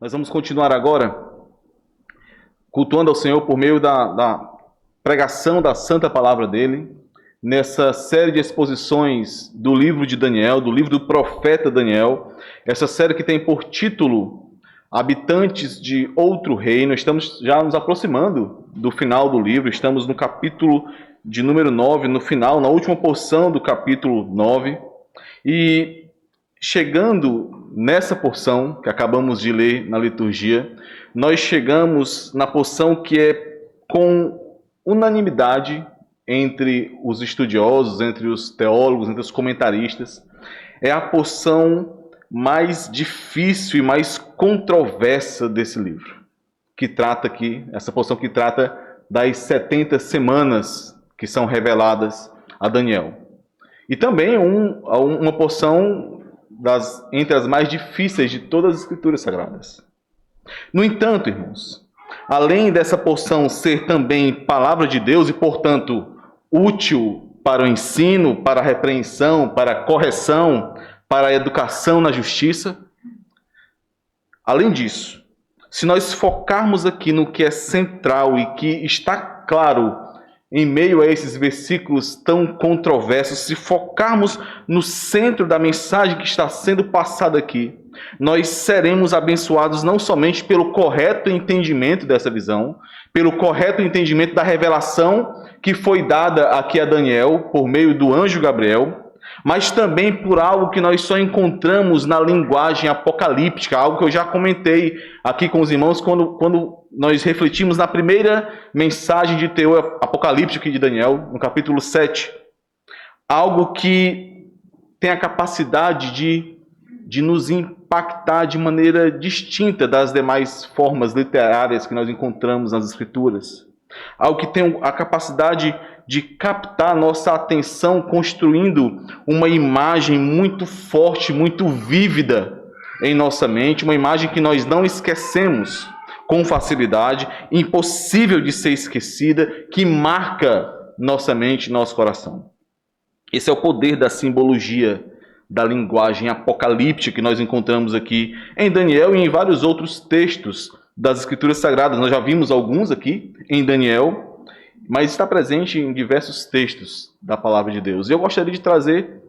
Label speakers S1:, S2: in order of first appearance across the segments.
S1: Nós vamos continuar agora cultuando ao Senhor por meio da pregação da santa palavra dele, nessa série de exposições do livro de Daniel, do livro do profeta Daniel, essa série que tem por título Habitantes de Outro Reino. Estamos já nos aproximando do final do livro, estamos no capítulo de número 9, no final, na última porção do capítulo 9, e chegando nessa porção que acabamos de ler na liturgia, nós chegamos na porção que é com unanimidade entre os estudiosos, entre os teólogos, entre os comentaristas, é a porção mais difícil e mais controversa desse livro, que trata aqui, essa porção que trata das 70 semanas que são reveladas a Daniel. E também uma porção entre as mais difíceis de todas as Escrituras Sagradas. No entanto, irmãos, além dessa porção ser também palavra de Deus e, portanto, útil para o ensino, para a repreensão, para a correção, para a educação na justiça, além disso, se nós focarmos aqui no que é central e que está claro em meio a esses versículos tão controversos, se focarmos no centro da mensagem que está sendo passada aqui, nós seremos abençoados não somente pelo correto entendimento dessa visão, pelo correto entendimento da revelação que foi dada aqui a Daniel por meio do anjo Gabriel, mas também por algo que nós só encontramos na linguagem apocalíptica, algo que eu já comentei aqui com os irmãos quando nós refletimos na primeira mensagem de teor apocalíptico de Daniel, no capítulo 7. Algo que tem a capacidade de nos impactar de maneira distinta das demais formas literárias que nós encontramos nas Escrituras. Algo que tem a capacidade de captar nossa atenção, construindo uma imagem muito forte, muito vívida em nossa mente, uma imagem que nós não esquecemos com facilidade, impossível de ser esquecida, que marca nossa mente e nosso coração. Esse é o poder da simbologia, da linguagem apocalíptica que nós encontramos aqui em Daniel e em vários outros textos das Escrituras Sagradas. Nós já vimos alguns aqui em Daniel, mas está presente em diversos textos da palavra de Deus. E eu gostaria de trazer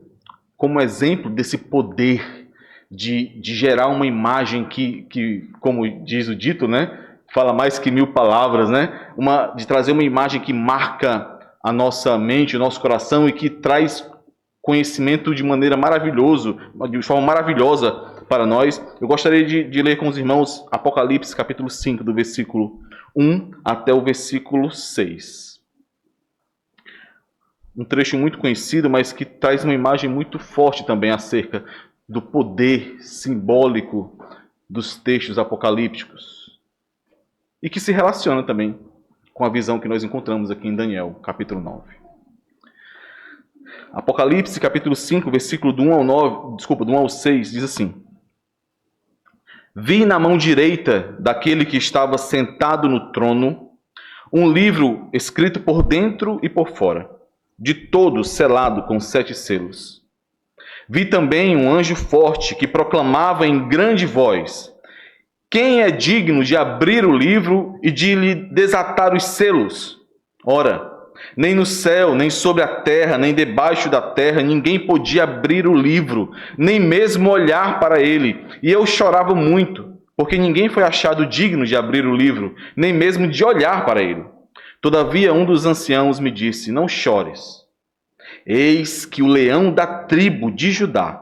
S1: como exemplo desse poder de gerar uma imagem que, como diz o dito, né, fala mais que 1000 palavras, né, de trazer uma imagem que marca a nossa mente, o nosso coração e que traz conhecimento de forma maravilhosa para nós. Eu gostaria de ler com os irmãos Apocalipse capítulo 5, do versículo 1 até o versículo 6. Um trecho muito conhecido, mas que traz uma imagem muito forte também acerca do poder simbólico dos textos apocalípticos e que se relaciona também com a visão que nós encontramos aqui em Daniel, capítulo 9. Apocalipse, capítulo 5, versículo do 1 ao 6, diz assim: Vi na mão direita daquele que estava sentado no trono um livro escrito por dentro e por fora, de todo selado com 7 selos. Vi também um anjo forte que proclamava em grande voz: Quem é digno de abrir o livro e de lhe desatar os selos? Ora, nem no céu, nem sobre a terra, nem debaixo da terra, ninguém podia abrir o livro, nem mesmo olhar para ele. E eu chorava muito, porque ninguém foi achado digno de abrir o livro, nem mesmo de olhar para ele. Todavia, um dos anciãos me disse: Não chores. Eis que o leão da tribo de Judá,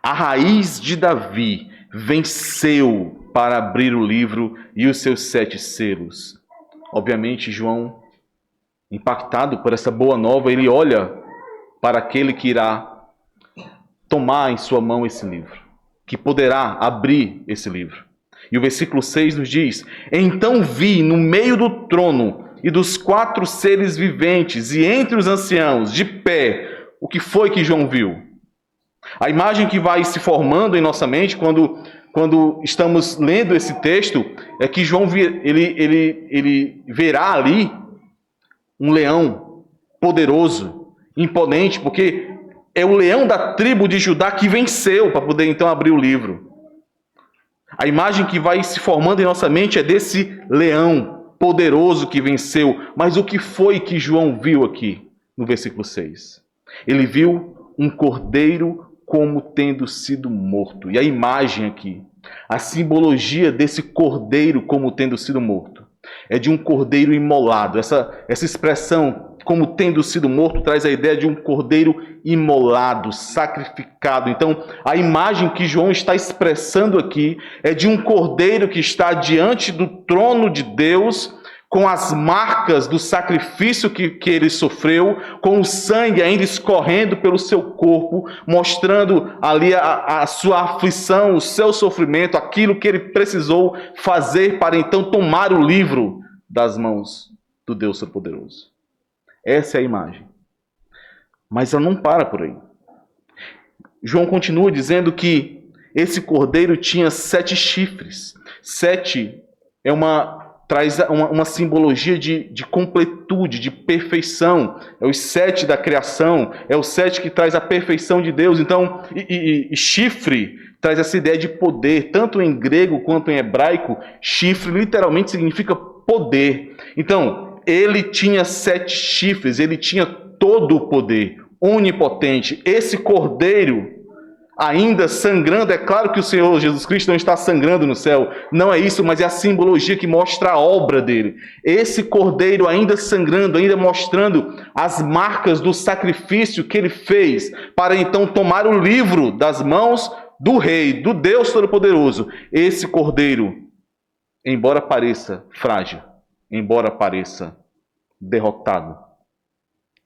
S1: a raiz de Davi, venceu para abrir o livro e os seus 7 selos. Obviamente, João, impactado por essa boa nova, ele olha para aquele que irá tomar em sua mão esse livro, que poderá abrir esse livro. E o versículo 6 nos diz: Então vi no meio do trono e dos 4 seres viventes e entre os anciãos, de pé, o que foi que João viu? A imagem que vai se formando em nossa mente quando estamos lendo esse texto é que João ele verá ali um leão poderoso, imponente, porque é o leão da tribo de Judá que venceu para poder então abrir o livro. A imagem que vai se formando em nossa mente é desse leão poderoso que venceu. Mas o que foi que João viu aqui no versículo 6? Ele viu um cordeiro como tendo sido morto. E a imagem aqui, a simbologia desse cordeiro como tendo sido morto, é de um cordeiro imolado. Essa expressão, como tendo sido morto, traz a ideia de um cordeiro imolado, sacrificado. Então, a imagem que João está expressando aqui é de um cordeiro que está diante do trono de Deus, com as marcas do sacrifício que ele sofreu, com o sangue ainda escorrendo pelo seu corpo, mostrando ali a sua aflição, o seu sofrimento, aquilo que ele precisou fazer para então tomar o livro das mãos do Deus Todo-Poderoso. Essa é a imagem. Mas ela não para por aí. João continua dizendo que esse cordeiro tinha 7 chifres. 7 traz uma simbologia de completude, de perfeição. É os 7 da criação, é o 7 que traz a perfeição de Deus. Então, chifre traz essa ideia de poder, tanto em grego quanto em hebraico. Chifre literalmente significa poder. Então, ele tinha 7 chifres, ele tinha todo o poder, onipotente. Esse cordeiro ainda sangrando, é claro que o Senhor Jesus Cristo não está sangrando no céu, não é isso, mas é a simbologia que mostra a obra dele. Esse cordeiro ainda sangrando, ainda mostrando as marcas do sacrifício que ele fez, para então tomar o livro das mãos do Rei, do Deus Todo-Poderoso. Esse cordeiro, embora pareça frágil, embora pareça derrotado,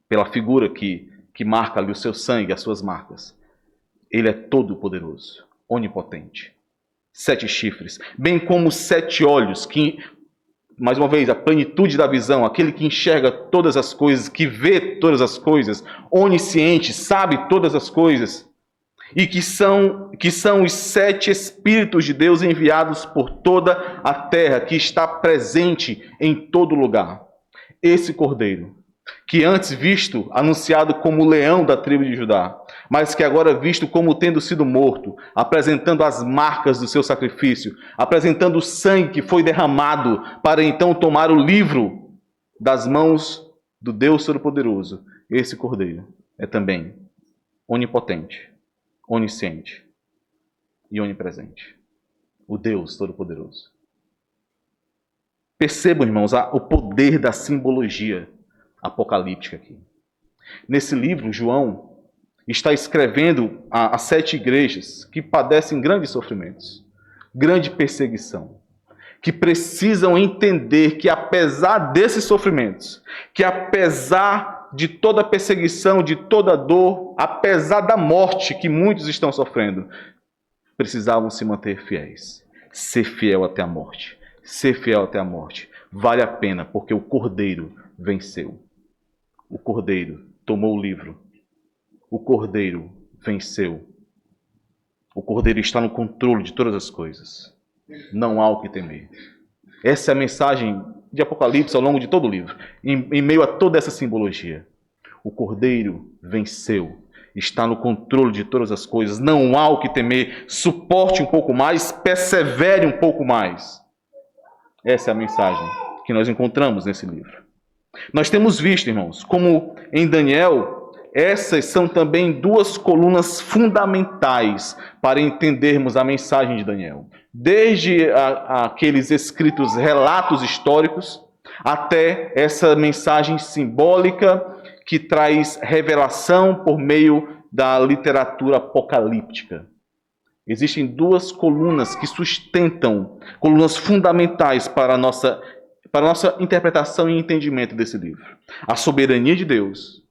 S1: pela figura que marca ali o seu sangue, as suas marcas, ele é todo poderoso, onipotente. 7 chifres, bem como 7 olhos, que, mais uma vez, a plenitude da visão, aquele que enxerga todas as coisas, que vê todas as coisas, onisciente, sabe todas as coisas, e que são os 7 Espíritos de Deus enviados por toda a terra, que está presente em todo lugar. Esse cordeiro, que antes visto, anunciado como o leão da tribo de Judá, mas que agora visto como tendo sido morto, apresentando as marcas do seu sacrifício, apresentando o sangue que foi derramado para então tomar o livro das mãos do Deus Todo-Poderoso. Esse cordeiro é também onipotente, onisciente e onipresente. O Deus Todo-Poderoso. Percebam, irmãos, o poder da simbologia apocalíptica aqui. Nesse livro, João está escrevendo a 7 igrejas que padecem grandes sofrimentos, grande perseguição, que precisam entender que apesar desses sofrimentos, que apesar de toda a perseguição, de toda a dor, apesar da morte que muitos estão sofrendo, precisavam se manter fiéis, ser fiel até a morte, ser fiel até a morte. Vale a pena, porque o Cordeiro venceu. O Cordeiro tomou o livro. O Cordeiro venceu. O Cordeiro está no controle de todas as coisas. Não há o que temer. Essa é a mensagem de Apocalipse ao longo de todo o livro. Em meio a toda essa simbologia. O Cordeiro venceu. Está no controle de todas as coisas. Não há o que temer. Suporte um pouco mais. Persevere um pouco mais. Essa é a mensagem que nós encontramos nesse livro. Nós temos visto, irmãos, como em Daniel, essas são também 2 colunas fundamentais para entendermos a mensagem de Daniel. Desde aqueles escritos relatos históricos, até essa mensagem simbólica que traz revelação por meio da literatura apocalíptica. Existem 2 colunas que sustentam, colunas fundamentais para a nossa interpretação e entendimento desse livro. A soberania de Deus,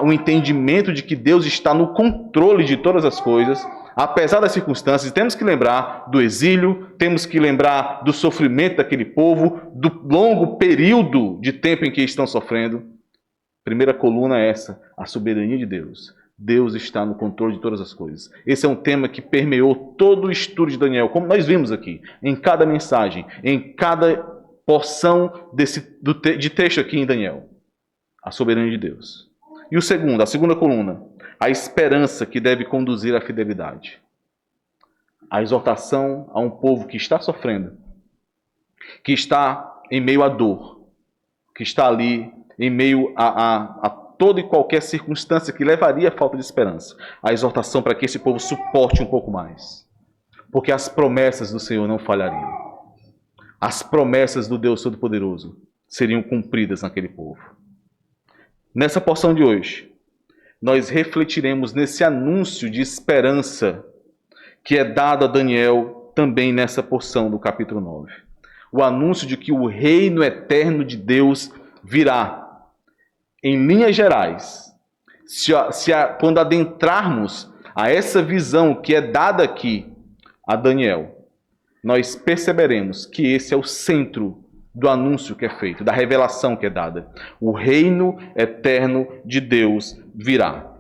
S1: o entendimento de que Deus está no controle de todas as coisas, apesar das circunstâncias. Temos que lembrar do exílio, temos que lembrar do sofrimento daquele povo, do longo período de tempo em que estão sofrendo. Primeira coluna é essa, a soberania de Deus. Deus está no controle de todas as coisas. Esse é um tema que permeou todo o estudo de Daniel, como nós vimos aqui, em cada mensagem, em cada porção de texto aqui em Daniel. A soberania de Deus. E a segunda coluna, a esperança que deve conduzir à fidelidade. a exortação a um povo que está sofrendo, que está em meio à dor, que está ali em meio a toda e qualquer circunstância que levaria à falta de esperança. A exortação para que esse povo suporte um pouco mais. Porque as promessas do Senhor não falhariam. As promessas do Deus Todo-Poderoso seriam cumpridas naquele povo. Nessa porção de hoje, nós refletiremos nesse anúncio de esperança que é dado a Daniel também nessa porção do capítulo 9. O anúncio de que o reino eterno de Deus virá. Em linhas gerais, quando adentrarmos a essa visão que é dada aqui a Daniel, nós perceberemos que esse é o centro do anúncio que é feito, da revelação que é dada. O reino eterno de Deus virá.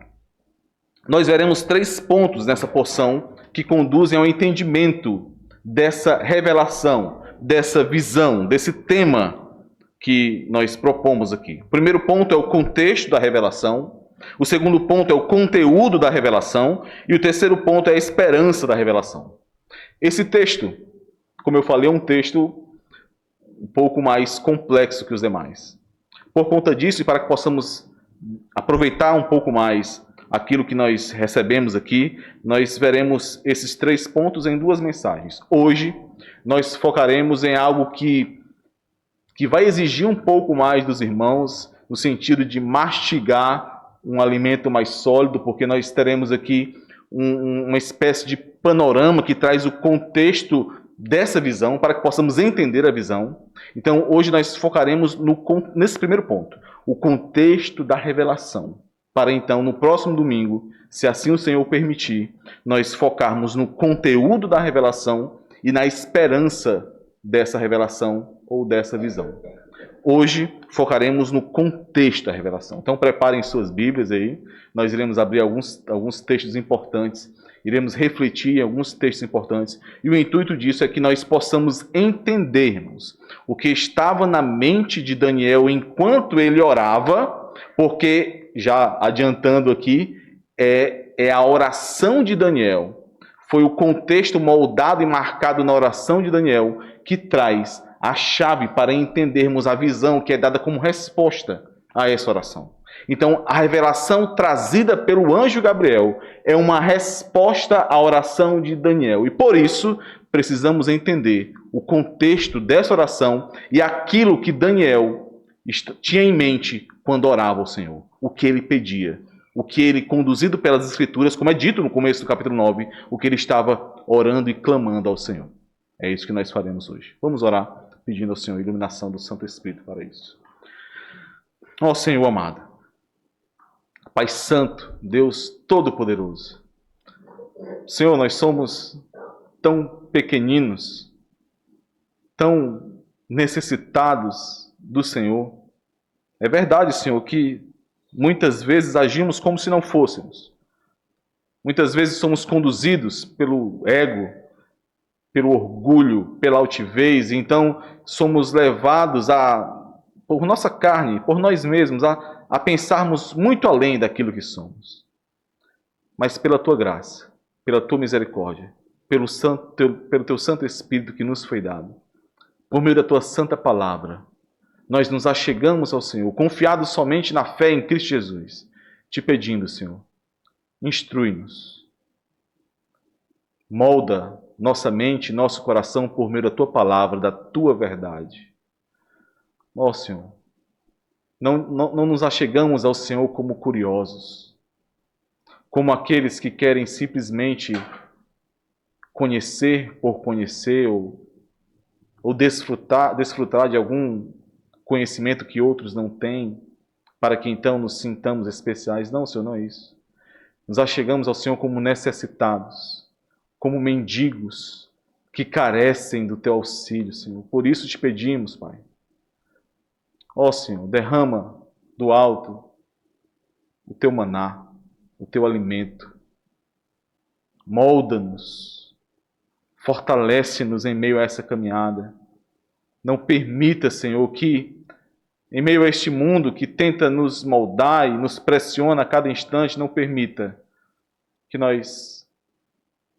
S1: Nós veremos 3 pontos nessa porção que conduzem ao entendimento dessa revelação, dessa visão, desse tema que nós propomos aqui. O primeiro ponto é o contexto da revelação. O segundo ponto é o conteúdo da revelação. E o terceiro ponto é a esperança da revelação. Esse texto, como eu falei, é um texto um pouco mais complexo que os demais. Por conta disso, e para que possamos aproveitar um pouco mais aquilo que nós recebemos aqui, nós veremos esses 3 pontos em 2 mensagens. Hoje, nós focaremos em algo que vai exigir um pouco mais dos irmãos, no sentido de mastigar um alimento mais sólido, porque nós teremos aqui uma espécie de panorama que traz o contexto dessa visão, para que possamos entender a visão. Então, hoje nós focaremos nesse primeiro ponto, o contexto da revelação, para então, no próximo domingo, se assim o Senhor permitir, nós focarmos no conteúdo da revelação e na esperança dessa revelação ou dessa visão. Hoje focaremos no contexto da revelação. Então preparem suas Bíblias aí. Nós iremos abrir alguns textos importantes. Iremos refletir em alguns textos importantes. E o intuito disso é que nós possamos entendermos o que estava na mente de Daniel enquanto ele orava, porque, já adiantando aqui, é a oração de Daniel. Foi o contexto moldado e marcado na oração de Daniel que traz a chave para entendermos a visão que é dada como resposta a essa oração. Então, a revelação trazida pelo anjo Gabriel é uma resposta à oração de Daniel. E por isso, precisamos entender o contexto dessa oração e aquilo que Daniel tinha em mente quando orava ao Senhor. O que ele pedia. O que ele, conduzido pelas Escrituras, como é dito no começo do capítulo 9, o que ele estava orando e clamando ao Senhor. É isso que nós faremos hoje. Vamos orar pedindo ao Senhor a iluminação do Santo Espírito para isso. Ó Senhor amado, Pai Santo, Deus Todo-Poderoso, Senhor, nós somos tão pequeninos, tão necessitados do Senhor. É verdade, Senhor, que muitas vezes agimos como se não fôssemos. Muitas vezes somos conduzidos pelo ego, pelo orgulho, pela altivez, e então somos levados por nossa carne, por nós mesmos, a pensarmos muito além daquilo que somos. Mas pela Tua graça, pela Tua misericórdia, pelo Teu Santo Espírito que nos foi dado, por meio da Tua Santa Palavra, nós nos achegamos ao Senhor, confiados somente na fé em Cristo Jesus, te pedindo, Senhor, instrui-nos, molda nossa mente, nosso coração por meio da Tua Palavra, da Tua verdade. Ó Senhor, não nos achegamos ao Senhor como curiosos, como aqueles que querem simplesmente conhecer por conhecer ou desfrutar de algum conhecimento que outros não têm, para que então nos sintamos especiais. Não, Senhor, não é isso. Nos achegamos ao Senhor como necessitados, como mendigos que carecem do Teu auxílio, Senhor. Por isso te pedimos, Pai. Ó Senhor, derrama do alto o Teu maná, o Teu alimento. Molda-nos, fortalece-nos em meio a essa caminhada. Não permita, Senhor, que em meio a este mundo que tenta nos moldar e nos pressiona a cada instante, não permita que nós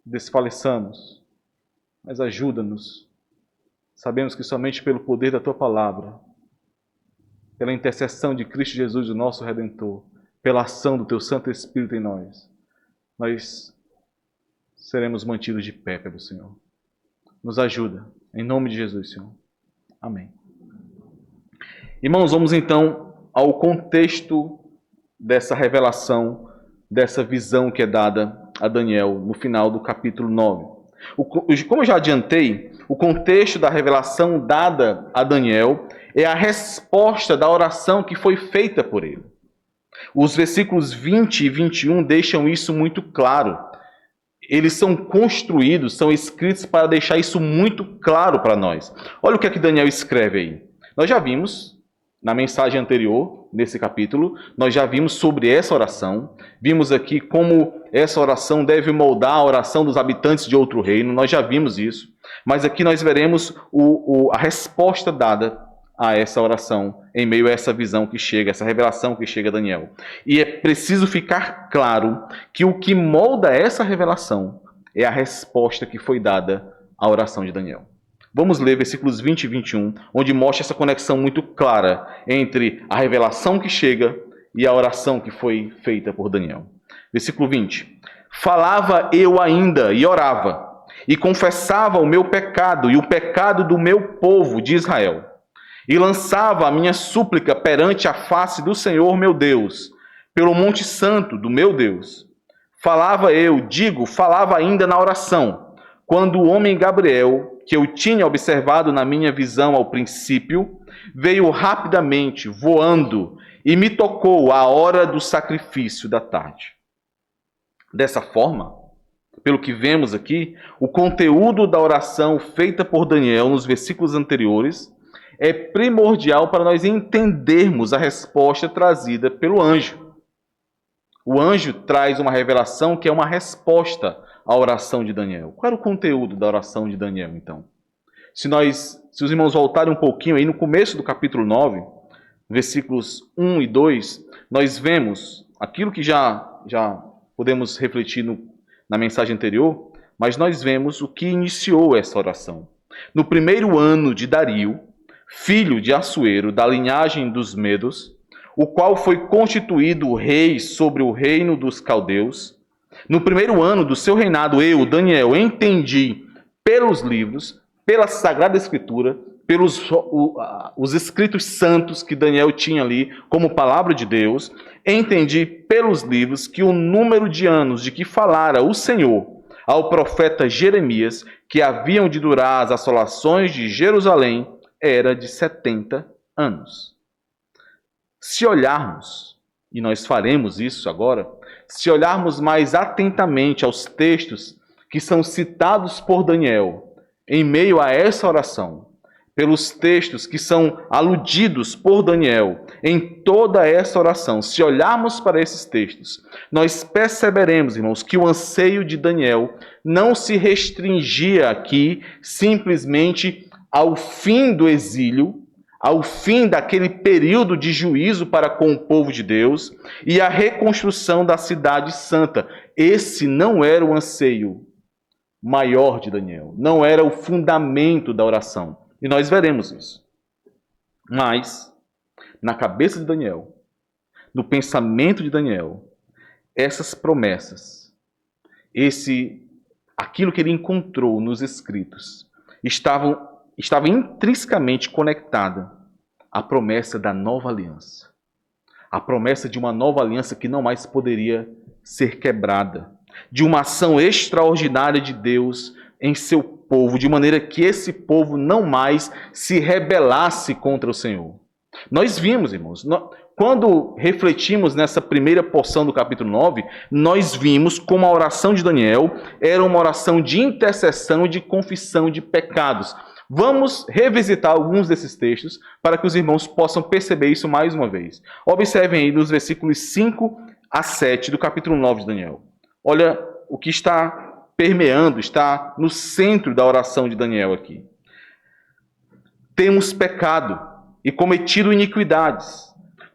S1: desfaleçamos, mas ajuda-nos. Sabemos que somente pelo poder da Tua palavra, pela intercessão de Cristo Jesus, o nosso Redentor, pela ação do Teu Santo Espírito em nós seremos mantidos de pé pelo Senhor. Nos ajuda, em nome de Jesus, Senhor. Amém. Irmãos, vamos então ao contexto dessa revelação, dessa visão que é dada a Daniel no final do capítulo 9. Como eu já adiantei, o contexto da revelação dada a Daniel é a resposta da oração que foi feita por ele. Os versículos 20 e 21 deixam isso muito claro. Eles são construídos, são escritos para deixar isso muito claro para nós. Olha o que é que Daniel escreve aí. Nós já vimos, na mensagem anterior, nesse capítulo, nós já vimos sobre essa oração. Vimos aqui como essa oração deve moldar a oração dos habitantes de outro reino. Nós já vimos isso. Mas aqui nós veremos a resposta dada a essa oração, em meio a essa visão que chega, essa revelação que chega a Daniel. E é preciso ficar claro que o que molda essa revelação é a resposta que foi dada à oração de Daniel. Vamos ler versículos 20 e 21, onde mostra essa conexão muito clara entre a revelação que chega e a oração que foi feita por Daniel. Versículo 20. Falava eu ainda e orava, e confessava o meu pecado e o pecado do meu povo de Israel. E lançava a minha súplica perante a face do Senhor meu Deus, pelo monte santo do meu Deus. Falava ainda na oração, quando o homem Gabriel, que eu tinha observado na minha visão ao princípio, veio rapidamente, voando, e me tocou à hora do sacrifício da tarde. Dessa forma, pelo que vemos aqui, o conteúdo da oração feita por Daniel nos versículos anteriores é primordial para nós entendermos a resposta trazida pelo anjo. O anjo traz uma revelação que é uma resposta à oração de Daniel. Qual era o conteúdo da oração de Daniel, então? Se os irmãos voltarem um pouquinho aí no começo do capítulo 9, versículos 1 e 2, nós vemos aquilo que já podemos refletir na mensagem anterior, mas nós vemos o que iniciou essa oração. No primeiro ano de Dario, filho de Assuero, da linhagem dos Medos, o qual foi constituído rei sobre o reino dos caldeus, no primeiro ano do seu reinado, eu, Daniel, entendi pelos livros, pela Sagrada Escritura, pelos os escritos santos que Daniel tinha ali como palavra de Deus, entendi pelos livros que o número de anos de que falara o Senhor ao profeta Jeremias, que haviam de durar as assolações de Jerusalém, era de 70 anos. Se olharmos, e nós faremos isso agora, se olharmos mais atentamente aos textos que são citados por Daniel em meio a essa oração, pelos textos que são aludidos por Daniel em toda essa oração, se olharmos para esses textos, nós perceberemos, irmãos, que o anseio de Daniel não se restringia aqui simplesmente ao fim do exílio, ao fim daquele período de juízo para com o povo de Deus e a reconstrução da cidade santa. Esse não era o anseio maior de Daniel, não era o fundamento da oração. E nós veremos isso. Mas, na cabeça de Daniel, no pensamento de Daniel, essas promessas, aquilo que ele encontrou nos escritos, estava intrinsecamente conectada à promessa da nova aliança. A promessa de uma nova aliança que não mais poderia ser quebrada. De uma ação extraordinária de Deus em seu povo, de maneira que esse povo não mais se rebelasse contra o Senhor. Nós vimos, irmãos, quando refletimos nessa primeira porção do capítulo 9, nós vimos como a oração de Daniel era uma oração de intercessão e de confissão de pecados. Vamos revisitar alguns desses textos para que os irmãos possam perceber isso mais uma vez. Observem aí nos versículos 5 a 7 do capítulo 9 de Daniel. Olha o que está permeando, está no centro da oração de Daniel aqui. Temos pecado e cometido iniquidades.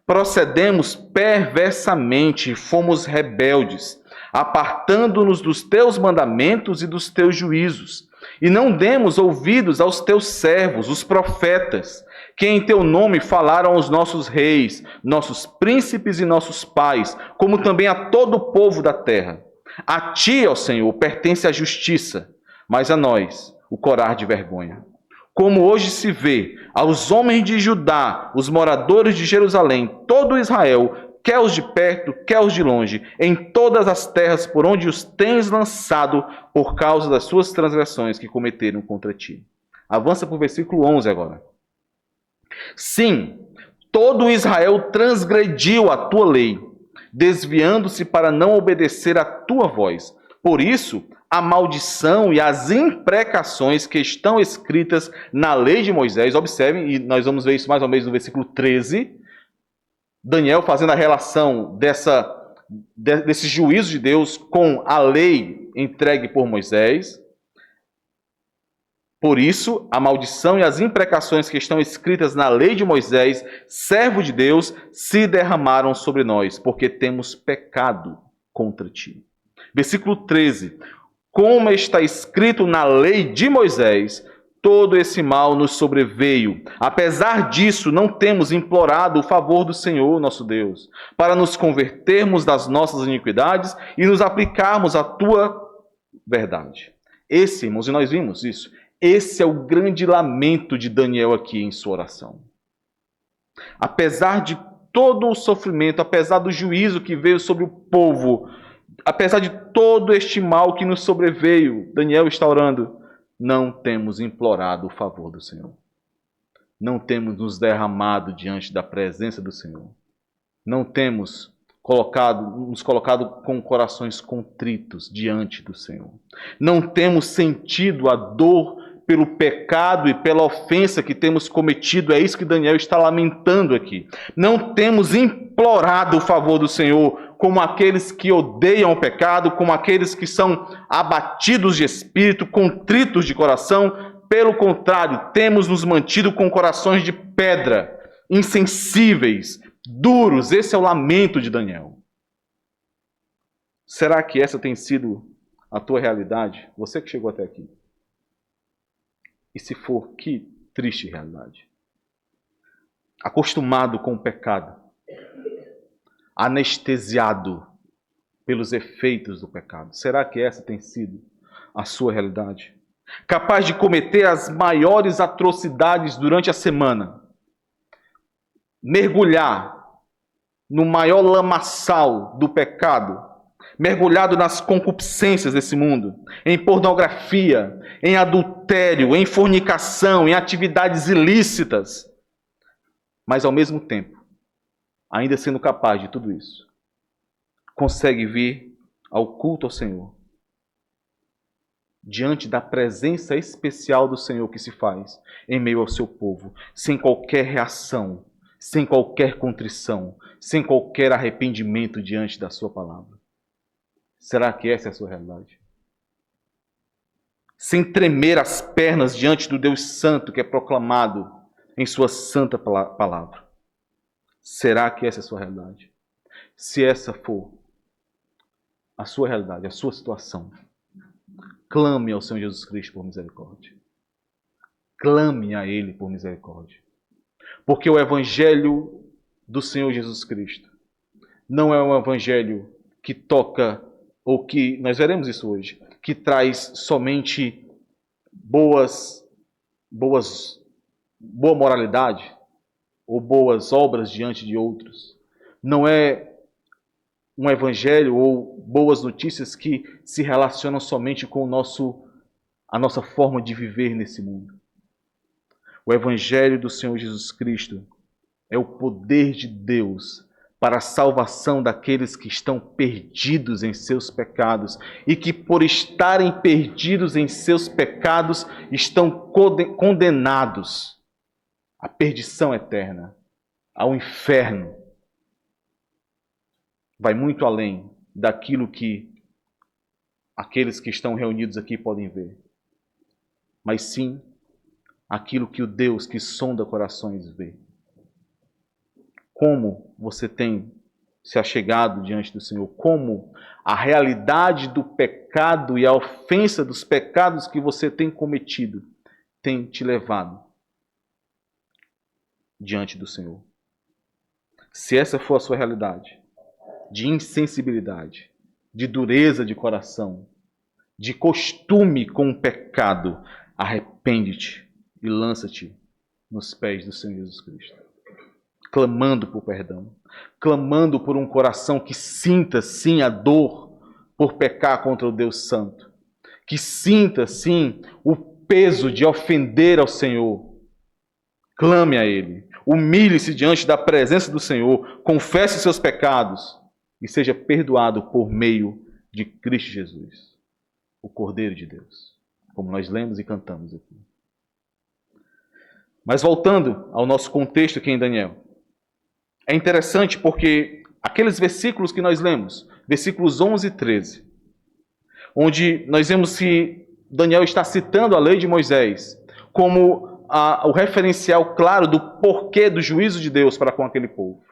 S1: Procedemos perversamente e fomos rebeldes, apartando-nos dos teus mandamentos e dos teus juízos. E não demos ouvidos aos teus servos, os profetas, que em teu nome falaram aos nossos reis, nossos príncipes e nossos pais, como também a todo o povo da terra. A ti, ó Senhor, pertence a justiça, mas a nós o corar de vergonha. Como hoje se vê aos homens de Judá, os moradores de Jerusalém, todo Israel, quer os de perto, quer os de longe, em todas as terras por onde os tens lançado por causa das suas transgressões que cometeram contra ti. Avança para o versículo 11 agora. Sim, todo Israel transgrediu a tua lei, desviando-se para não obedecer à tua voz. Por isso, a maldição e as imprecações que estão escritas na lei de Moisés, observem, e nós vamos ver isso mais ou menos no versículo 13, Daniel fazendo a relação desse juízo de Deus com a lei entregue por Moisés. Por isso, a maldição e as imprecações que estão escritas na lei de Moisés, servo de Deus, se derramaram sobre nós, porque temos pecado contra ti. Versículo 13. Como está escrito na lei de Moisés, todo esse mal nos sobreveio. Apesar disso, não temos implorado o favor do Senhor, nosso Deus, para nos convertermos das nossas iniquidades e nos aplicarmos à tua verdade. Esse, irmãos, e nós vimos isso, esse é o grande lamento de Daniel aqui em sua oração. Apesar de todo o sofrimento, apesar do juízo que veio sobre o povo, apesar de todo este mal que nos sobreveio, Daniel está orando, não temos implorado o favor do Senhor. Não temos nos derramado diante da presença do Senhor. Não temos nos colocado com corações contritos diante do Senhor. Não temos sentido a dor pelo pecado e pela ofensa que temos cometido. É isso que Daniel está lamentando aqui. Não temos implorado o favor do Senhor, como aqueles que odeiam o pecado, como aqueles que são abatidos de espírito, contritos de coração. Pelo contrário, temos nos mantido com corações de pedra, insensíveis, duros. Esse é o lamento de Daniel. Será que essa tem sido a tua realidade? Você que chegou até aqui. E se for, que triste realidade. Acostumado com o pecado, anestesiado pelos efeitos do pecado. Será que essa tem sido a sua realidade? Capaz de cometer as maiores atrocidades durante a semana, mergulhar no maior lamaçal do pecado, mergulhado nas concupiscências desse mundo, em pornografia, em adultério, em fornicação, em atividades ilícitas, mas ao mesmo tempo, ainda sendo capaz de tudo isso, consegue vir ao culto ao Senhor, diante da presença especial do Senhor que se faz em meio ao seu povo, sem qualquer reação, sem qualquer contrição, sem qualquer arrependimento diante da sua palavra. Será que essa é a sua realidade? Sem tremer as pernas diante do Deus Santo que é proclamado em sua santa palavra. Será que essa é a sua realidade? Se essa for a sua realidade, a sua situação, clame ao Senhor Jesus Cristo por misericórdia. Clame a Ele por misericórdia. Porque o Evangelho do Senhor Jesus Cristo não é um Evangelho que toca, ou que, nós veremos isso hoje, que traz somente boa moralidade ou boas obras diante de outros. Não é um evangelho ou boas notícias que se relacionam somente com a nossa forma de viver nesse mundo. O evangelho do Senhor Jesus Cristo é o poder de Deus para a salvação daqueles que estão perdidos em seus pecados e que, por estarem perdidos em seus pecados, estão condenados à perdição eterna, ao inferno. Vai muito além daquilo que aqueles que estão reunidos aqui podem ver, mas sim aquilo que o Deus que sonda corações vê. Como você tem se achegado diante do Senhor? Como a realidade do pecado e a ofensa dos pecados que você tem cometido tem te levado diante do Senhor? Se essa for a sua realidade, de insensibilidade, de dureza de coração, de costume com o pecado, arrepende-te e lança-te nos pés do Senhor Jesus Cristo, clamando por perdão, clamando por um coração que sinta sim a dor por pecar contra o Deus Santo, que sinta sim o peso de ofender ao Senhor. Clame a Ele, humilhe-se diante da presença do Senhor, confesse seus pecados e seja perdoado por meio de Cristo Jesus, o Cordeiro de Deus, como nós lemos e cantamos aqui. Mas voltando ao nosso contexto aqui em Daniel, é interessante porque aqueles versículos que nós lemos, versículos 11 e 13, onde nós vemos que Daniel está citando a lei de Moisés como o referencial claro do porquê do juízo de Deus para com aquele povo.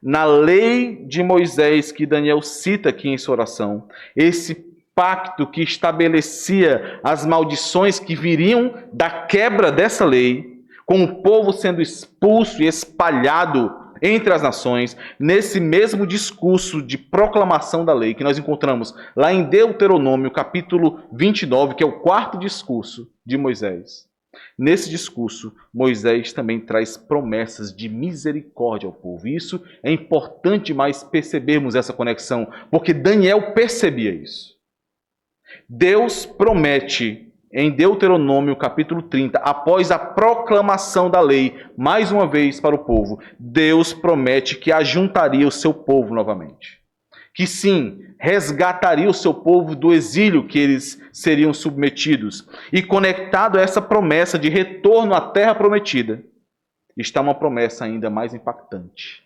S1: Na lei de Moisés que Daniel cita aqui em sua oração, esse pacto que estabelecia as maldições que viriam da quebra dessa lei, com o povo sendo expulso e espalhado entre as nações, nesse mesmo discurso de proclamação da lei que nós encontramos lá em Deuteronômio, capítulo 29, que é o quarto discurso de Moisés. Nesse discurso, Moisés também traz promessas de misericórdia ao povo. E isso é importante mais percebermos essa conexão, porque Daniel percebia isso. Deus promete em Deuteronômio capítulo 30, após a proclamação da lei, mais uma vez para o povo, Deus promete que ajuntaria o seu povo novamente. Que sim, resgataria o seu povo do exílio que eles seriam submetidos. E conectado a essa promessa de retorno à terra prometida, está uma promessa ainda mais impactante.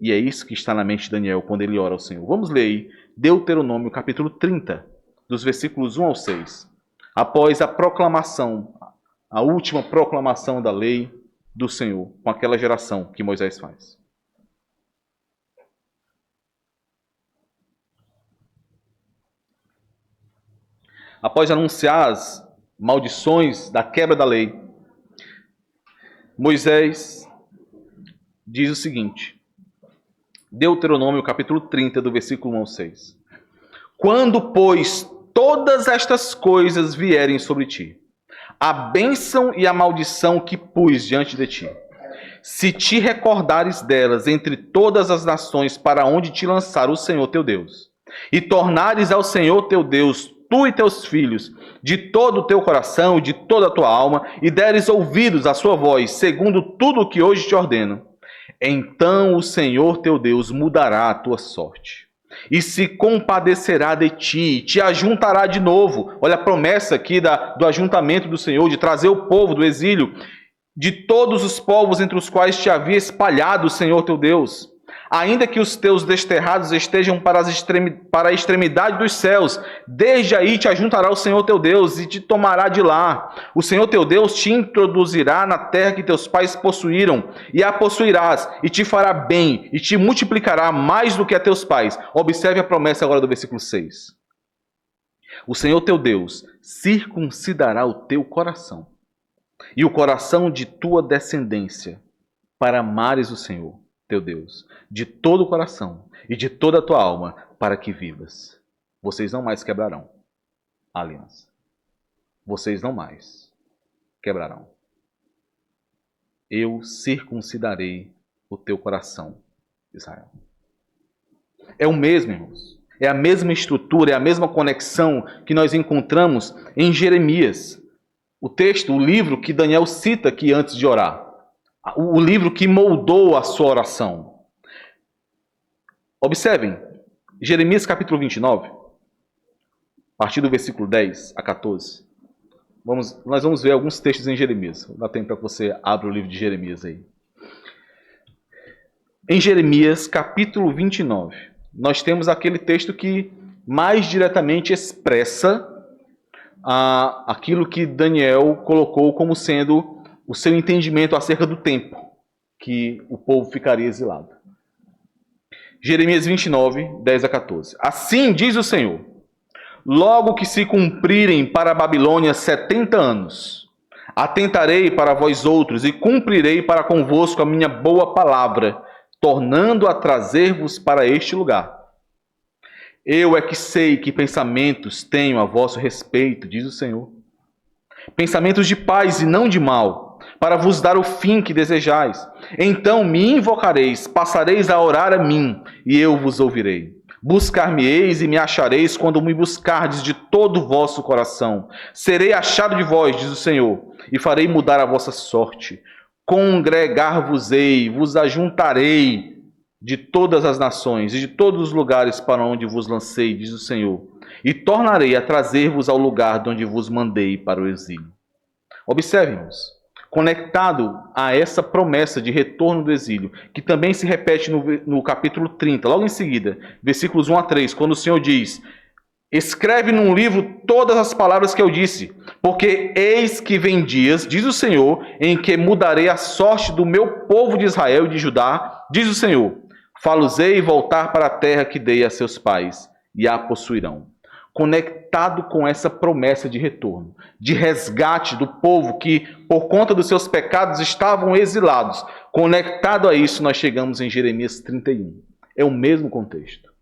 S1: E é isso que está na mente de Daniel quando ele ora ao Senhor. Vamos ler aí Deuteronômio capítulo 30, dos versículos 1 ao 6. Após a proclamação, a última proclamação da lei do Senhor, com aquela geração que Moisés faz. Após anunciar as maldições da quebra da lei, Moisés diz o seguinte, Deuteronômio capítulo 30, do versículo 1 ao 6. Quando, pois, todas estas coisas vierem sobre ti, a bênção e a maldição que pus diante de ti, se te recordares delas entre todas as nações para onde te lançar o Senhor teu Deus, e tornares ao Senhor teu Deus, tu e teus filhos, de todo o teu coração e de toda a tua alma, e deres ouvidos à sua voz, segundo tudo o que hoje te ordeno, então o Senhor teu Deus mudará a tua sorte, e se compadecerá de ti, e te ajuntará de novo. Olha a promessa aqui do ajuntamento do Senhor, de trazer o povo do exílio, de todos os povos entre os quais te havia espalhado o Senhor teu Deus. Ainda que os teus desterrados estejam para a extremidade dos céus, desde aí te ajuntará o Senhor teu Deus e te tomará de lá. O Senhor teu Deus te introduzirá na terra que teus pais possuíram, e a possuirás, e te fará bem, e te multiplicará mais do que a teus pais. Observe a promessa agora do versículo 6. O Senhor teu Deus circuncidará o teu coração, e o coração de tua descendência, para amares o Senhor teu Deus, de todo o coração e de toda a tua alma, para que vivas. Vocês não mais quebrarão a aliança. Vocês não mais quebrarão. Eu circuncidarei o teu coração, Israel. É o mesmo, irmãos. É a mesma estrutura, é a mesma conexão que nós encontramos em Jeremias. O texto, o livro que Daniel cita aqui antes de orar. O livro que moldou a sua oração. Observem, Jeremias capítulo 29, a partir do versículo 10 a 14. Nós vamos ver alguns textos em Jeremias. Dá tempo para que você abra o livro de Jeremias aí. Em Jeremias capítulo 29, nós temos aquele texto que mais diretamente expressa aquilo que Daniel colocou como sendo o seu entendimento acerca do tempo que o povo ficaria exilado. Jeremias 29, 10 a 14. Assim diz o Senhor: logo que se cumprirem para a Babilônia 70 anos, atentarei para vós outros e cumprirei para convosco a minha boa palavra, tornando a trazer-vos para este lugar. Eu é que sei que pensamentos tenho a vosso respeito, diz o Senhor. Pensamentos de paz e não de mal, para vos dar o fim que desejais. Então me invocareis, passareis a orar a mim, e eu vos ouvirei. Buscar-me-eis e me achareis quando me buscardes de todo o vosso coração. Serei achado de vós, diz o Senhor, e farei mudar a vossa sorte. Congregar-vos-ei, vos ajuntarei de todas as nações e de todos os lugares para onde vos lancei, diz o Senhor, e tornarei a trazer-vos ao lugar de onde vos mandei para o exílio. Observem-nos, conectado a essa promessa de retorno do exílio, que também se repete no capítulo 30, logo em seguida, versículos 1 a 3, quando o Senhor diz: escreve num livro todas as palavras que eu disse, porque eis que vem dias, diz o Senhor, em que mudarei a sorte do meu povo de Israel e de Judá, diz o Senhor. Fá-los-ei voltar para a terra que dei a seus pais, e a possuirão. Conectado com essa promessa de retorno, de resgate do povo que, por conta dos seus pecados, estavam exilados. Conectado a isso, nós chegamos em Jeremias 31. É o mesmo contexto.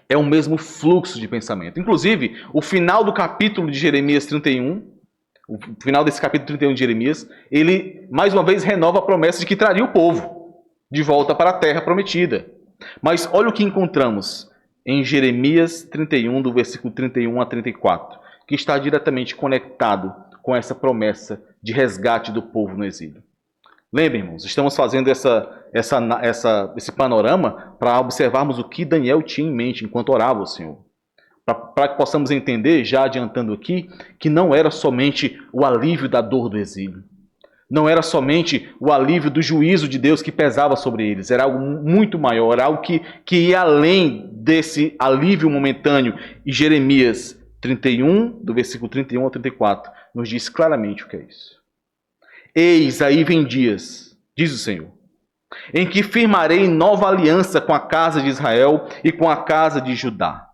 S1: É o mesmo fluxo de pensamento. Inclusive, o final do capítulo de Jeremias 31, o final desse capítulo 31 de Jeremias, ele, mais uma vez, renova a promessa de que traria o povo de volta para a terra prometida. Mas olha o que encontramos em Jeremias 31, do versículo 31 a 34, que está diretamente conectado com essa promessa de resgate do povo no exílio. Lembrem, irmãos, estamos fazendo esse panorama para observarmos o que Daniel tinha em mente enquanto orava ao Senhor. Para que possamos entender, já adiantando aqui, que não era somente o alívio da dor do exílio. Não era somente o alívio do juízo de Deus que pesava sobre eles. Era algo muito maior, algo que ia além desse alívio momentâneo. E Jeremias 31, do versículo 31 ao 34, nos diz claramente o que é isso. Eis aí vem dias, diz o Senhor, em que firmarei nova aliança com a casa de Israel e com a casa de Judá.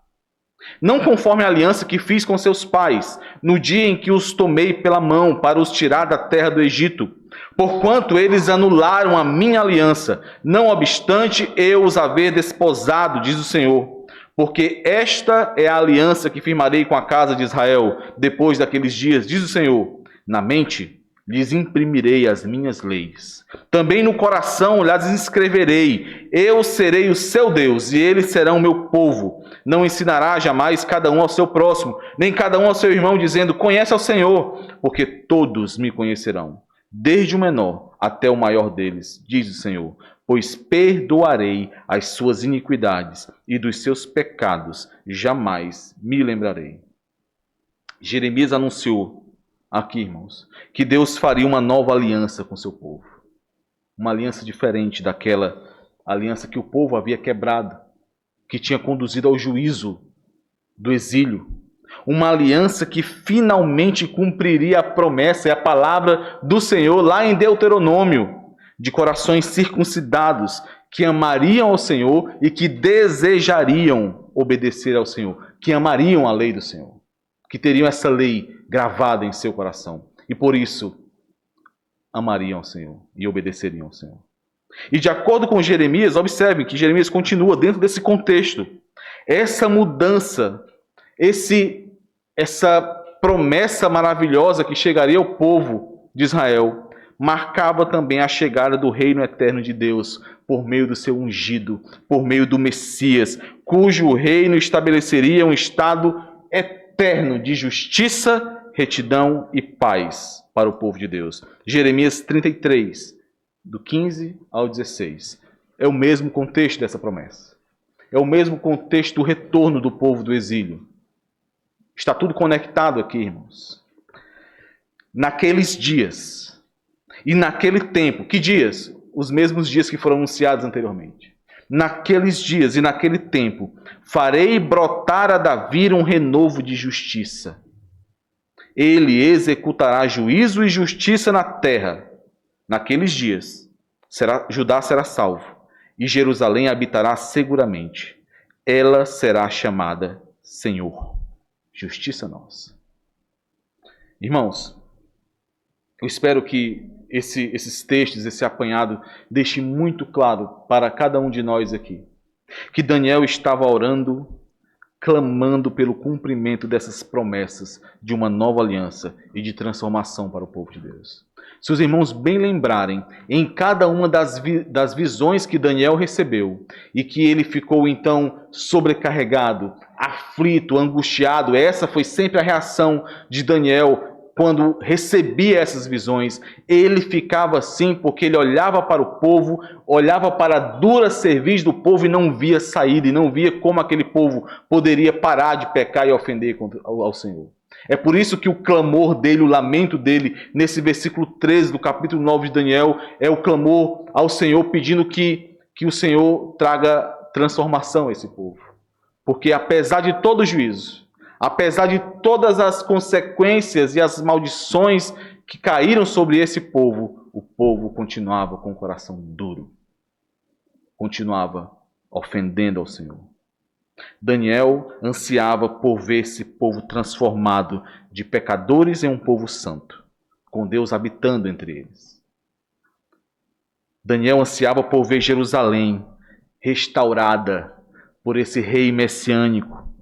S1: Não conforme a aliança que fiz com seus pais, no dia em que os tomei pela mão para os tirar da terra do Egito, porquanto eles anularam a minha aliança, não obstante eu os haver desposado, diz o Senhor. Porque esta é a aliança que firmarei com a casa de Israel depois daqueles dias, diz o Senhor. Na mente lhes imprimirei as minhas leis. Também no coração lhes escreverei. Eu serei o seu Deus e eles serão o meu povo. Não ensinará jamais cada um ao seu próximo, nem cada um ao seu irmão, dizendo: conhece ao Senhor, porque todos me conhecerão, desde o menor até o maior deles, diz o Senhor. Pois perdoarei as suas iniquidades e dos seus pecados jamais me lembrarei. Jeremias anunciou aqui, irmãos, que Deus faria uma nova aliança com seu povo. Uma aliança diferente daquela aliança que o povo havia quebrado, que tinha conduzido ao juízo do exílio. Uma aliança que finalmente cumpriria a promessa e a palavra do Senhor lá em Deuteronômio, de corações circuncidados, que amariam ao Senhor e que desejariam obedecer ao Senhor, que amariam a lei do Senhor, que teriam essa lei gravada em seu coração. E por isso, amariam ao Senhor e obedeceriam ao Senhor. E de acordo com Jeremias, observem que Jeremias continua dentro desse contexto. Essa mudança, essa promessa maravilhosa que chegaria ao povo de Israel, marcava também a chegada do reino eterno de Deus por meio do seu ungido, por meio do Messias, cujo reino estabeleceria um estado eterno de justiça, retidão e paz para o povo de Deus. Jeremias 33, do 15 ao 16. É o mesmo contexto dessa promessa. É o mesmo contexto do retorno do povo do exílio. Está tudo conectado aqui, irmãos. Naqueles dias e naquele tempo. Que dias? Os mesmos dias que foram anunciados anteriormente. Naqueles dias e naquele tempo, farei brotar a Davi um renovo de justiça. Ele executará juízo e justiça na terra. Naqueles dias, Judá será salvo, e Jerusalém habitará seguramente. Ela será chamada Senhor, justiça nossa. Irmãos, eu espero que esses textos, esse apanhado, deixe muito claro para cada um de nós aqui que Daniel estava orando, clamando pelo cumprimento dessas promessas de uma nova aliança e de transformação para o povo de Deus. Se os irmãos bem lembrarem, em cada uma das visões que Daniel recebeu e que ele ficou então sobrecarregado, aflito, angustiado, essa foi sempre a reação de Daniel quando recebia essas visões. Ele ficava assim porque ele olhava para o povo, olhava para a dura cerviz do povo e não via saída, e não via como aquele povo poderia parar de pecar e ofender ao Senhor. É por isso que o clamor dele, o lamento dele, nesse versículo 13 do capítulo 9 de Daniel, é o clamor ao Senhor pedindo que o Senhor traga transformação a esse povo. Porque apesar de todo o juízo, apesar de todas as consequências e as maldições que caíram sobre esse povo, o povo continuava com o coração duro. Continuava ofendendo ao Senhor. Daniel ansiava por ver esse povo transformado de pecadores em um povo santo, com Deus habitando entre eles. Daniel ansiava por ver Jerusalém restaurada por esse rei messiânico,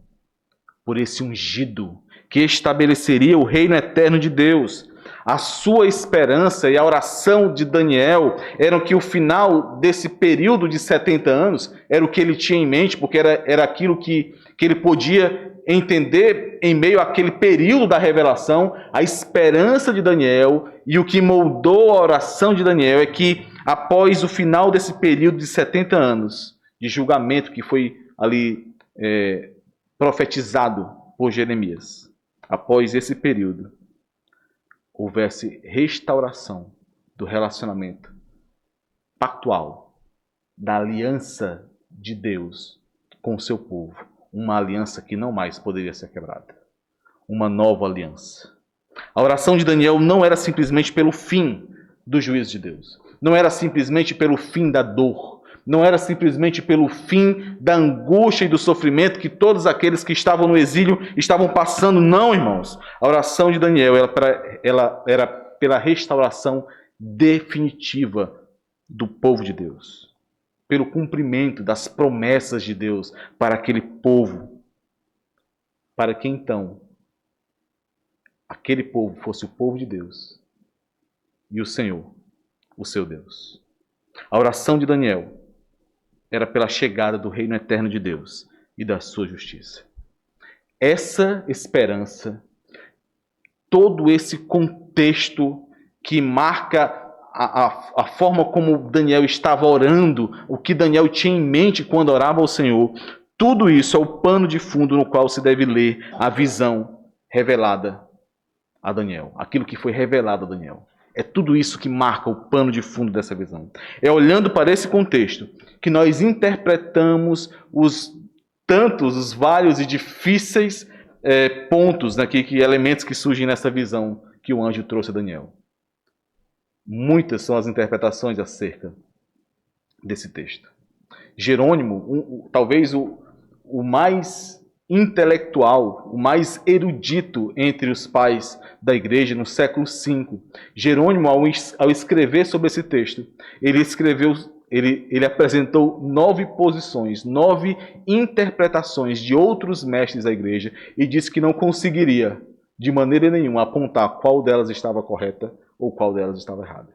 S1: por esse ungido que estabeleceria o reino eterno de Deus. A sua esperança e a oração de Daniel eram que o final desse período de 70 anos era o que ele tinha em mente, porque era aquilo que ele podia entender em meio àquele período da revelação. A esperança de Daniel e o que moldou a oração de Daniel é que após o final desse período de 70 anos de julgamento que foi ali profetizado por Jeremias, após esse período, houvesse restauração do relacionamento pactual, da aliança de Deus com o seu povo. Uma aliança que não mais poderia ser quebrada. Uma nova aliança. A oração de Daniel não era simplesmente pelo fim do juízo de Deus. Não era simplesmente pelo fim da dor. Não era simplesmente pelo fim da angústia e do sofrimento que todos aqueles que estavam no exílio estavam passando. Não, irmãos. A oração de Daniel ela era pela restauração definitiva do povo de Deus. Pelo cumprimento das promessas de Deus para aquele povo. Para que então aquele povo fosse o povo de Deus e o Senhor, o seu Deus. A oração de Daniel era pela chegada do reino eterno de Deus e da sua justiça. Essa esperança, todo esse contexto que marca a forma como Daniel estava orando, o que Daniel tinha em mente quando orava ao Senhor, tudo isso é o pano de fundo no qual se deve ler a visão revelada a Daniel, aquilo que foi revelado a Daniel. É tudo isso que marca o pano de fundo dessa visão. É olhando para esse contexto que nós interpretamos os vários e difíceis pontos, elementos que surgem nessa visão que o anjo trouxe a Daniel. Muitas são as interpretações acerca desse texto. Jerônimo, talvez o mais intelectual, o mais erudito entre os pais da igreja no século V. Jerônimo, ao escrever sobre esse texto, ele apresentou 9 posições, 9 interpretações de outros mestres da igreja e disse que não conseguiria, de maneira nenhuma, apontar qual delas estava correta ou qual delas estava errada.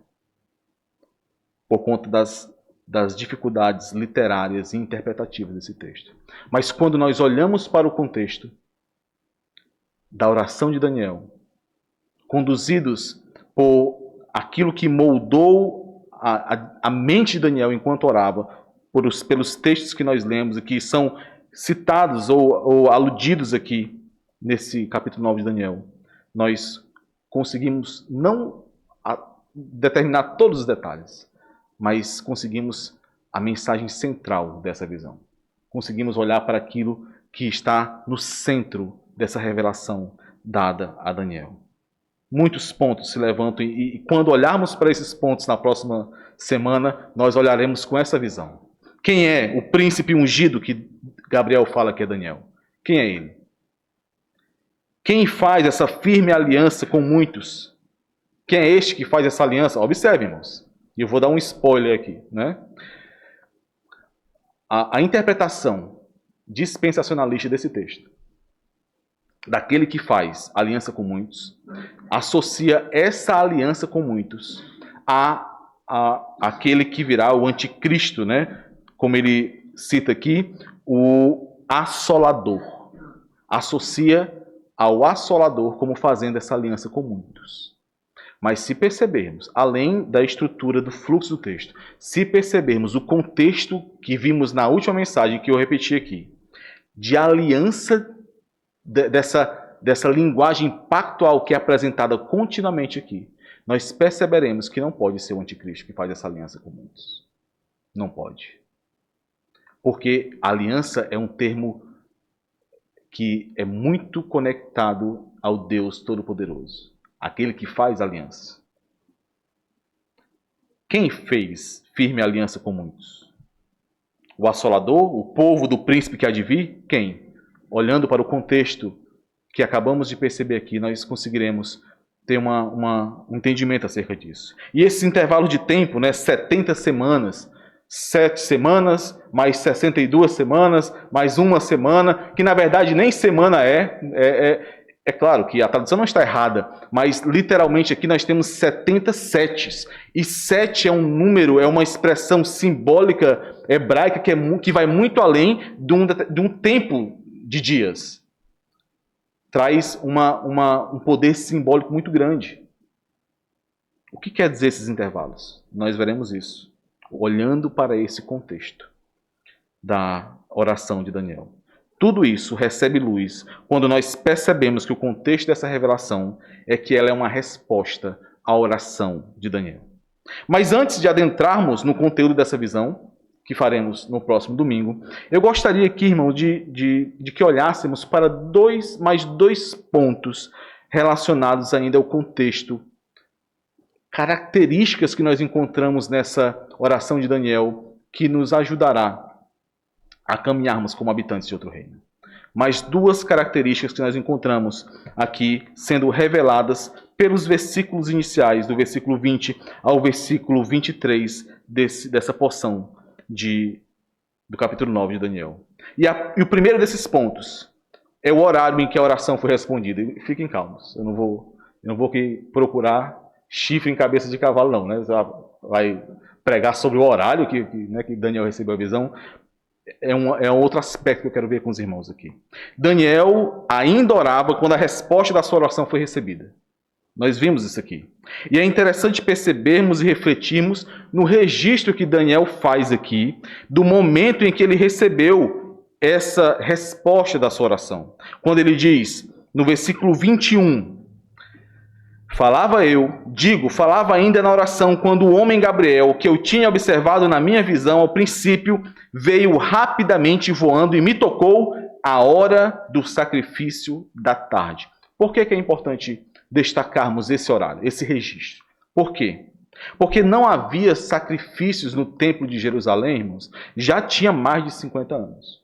S1: Por conta das dificuldades literárias e interpretativas desse texto. Mas quando nós olhamos para o contexto da oração de Daniel, conduzidos por aquilo que moldou a mente de Daniel enquanto orava, pelos textos que nós lemos e que são citados ou aludidos aqui nesse capítulo 9 de Daniel, nós conseguimos não determinar todos os detalhes, mas conseguimos a mensagem central dessa visão. Conseguimos olhar para aquilo que está no centro dessa revelação dada a Daniel. Muitos pontos se levantam e quando olharmos para esses pontos na próxima semana, nós olharemos com essa visão. Quem é o príncipe ungido que Gabriel fala que é Daniel? Quem é ele? Quem faz essa firme aliança com muitos? Quem é este que faz essa aliança? Observe, irmãos. E eu vou dar um spoiler aqui, né? A interpretação dispensacionalista desse texto, daquele que faz aliança com muitos, associa essa aliança com muitos a aquele que virá, o anticristo, né? Como ele cita aqui, o assolador. Associa ao assolador como fazendo essa aliança com muitos. Mas se percebermos, além da estrutura do fluxo do texto, se percebermos o contexto que vimos na última mensagem, que eu repeti aqui, de aliança dessa linguagem pactual que é apresentada continuamente aqui, nós perceberemos que não pode ser o anticristo que faz essa aliança com muitos. Não pode. Porque aliança é um termo que é muito conectado ao Deus Todo-Poderoso. Aquele que faz aliança. Quem fez firme aliança com muitos? O assolador? O povo do príncipe que há de vir? Quem? Olhando para o contexto que acabamos de perceber aqui, nós conseguiremos ter um entendimento acerca disso. E esse intervalo de tempo, né, 70 semanas, 7 semanas, mais 62 semanas, mais uma semana, que na verdade nem semana é claro que a tradução não está errada, mas literalmente aqui nós temos 70 setes. E 7 é um número, é uma expressão simbólica hebraica que vai muito além de um tempo de dias. Traz um poder simbólico muito grande. O que quer dizer esses intervalos? Nós veremos isso, olhando para esse contexto da oração de Daniel. Tudo isso recebe luz quando nós percebemos que o contexto dessa revelação é que ela é uma resposta à oração de Daniel. Mas antes de adentrarmos no conteúdo dessa visão, que faremos no próximo domingo, eu gostaria aqui, irmão, de que olhássemos para mais dois pontos relacionados ainda ao contexto, características que nós encontramos nessa oração de Daniel, que nos ajudará a caminharmos como habitantes de outro reino. Mas 2 características que nós encontramos aqui sendo reveladas pelos versículos iniciais, do versículo 20 ao versículo 23 dessa porção do capítulo 9 de Daniel. E o primeiro desses pontos é o horário em que a oração foi respondida. E fiquem calmos, eu não vou aqui procurar chifre em cabeça de cavalo, não, né? Você vai pregar sobre o horário que Daniel recebeu a visão. É um outro aspecto que eu quero ver com os irmãos aqui. Daniel ainda orava quando a resposta da sua oração foi recebida. Nós vimos isso aqui. E é interessante percebermos e refletirmos no registro que Daniel faz aqui, do momento em que ele recebeu essa resposta da sua oração. Quando ele diz, no versículo 21, falava ainda na oração, quando o homem Gabriel, que eu tinha observado na minha visão ao princípio, veio rapidamente voando e me tocou a hora do sacrifício da tarde. Por que é importante destacarmos esse horário, esse registro? Por quê? Porque não havia sacrifícios no templo de Jerusalém, irmãos, já tinha mais de 50 anos.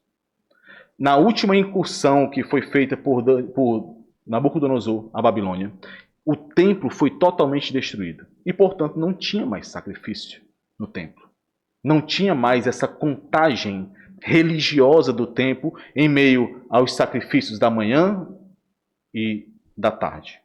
S1: Na última incursão que foi feita por Nabucodonosor à Babilônia, o templo foi totalmente destruído. E, portanto, não tinha mais sacrifício no templo. Não tinha mais essa contagem religiosa do templo em meio aos sacrifícios da manhã e da tarde.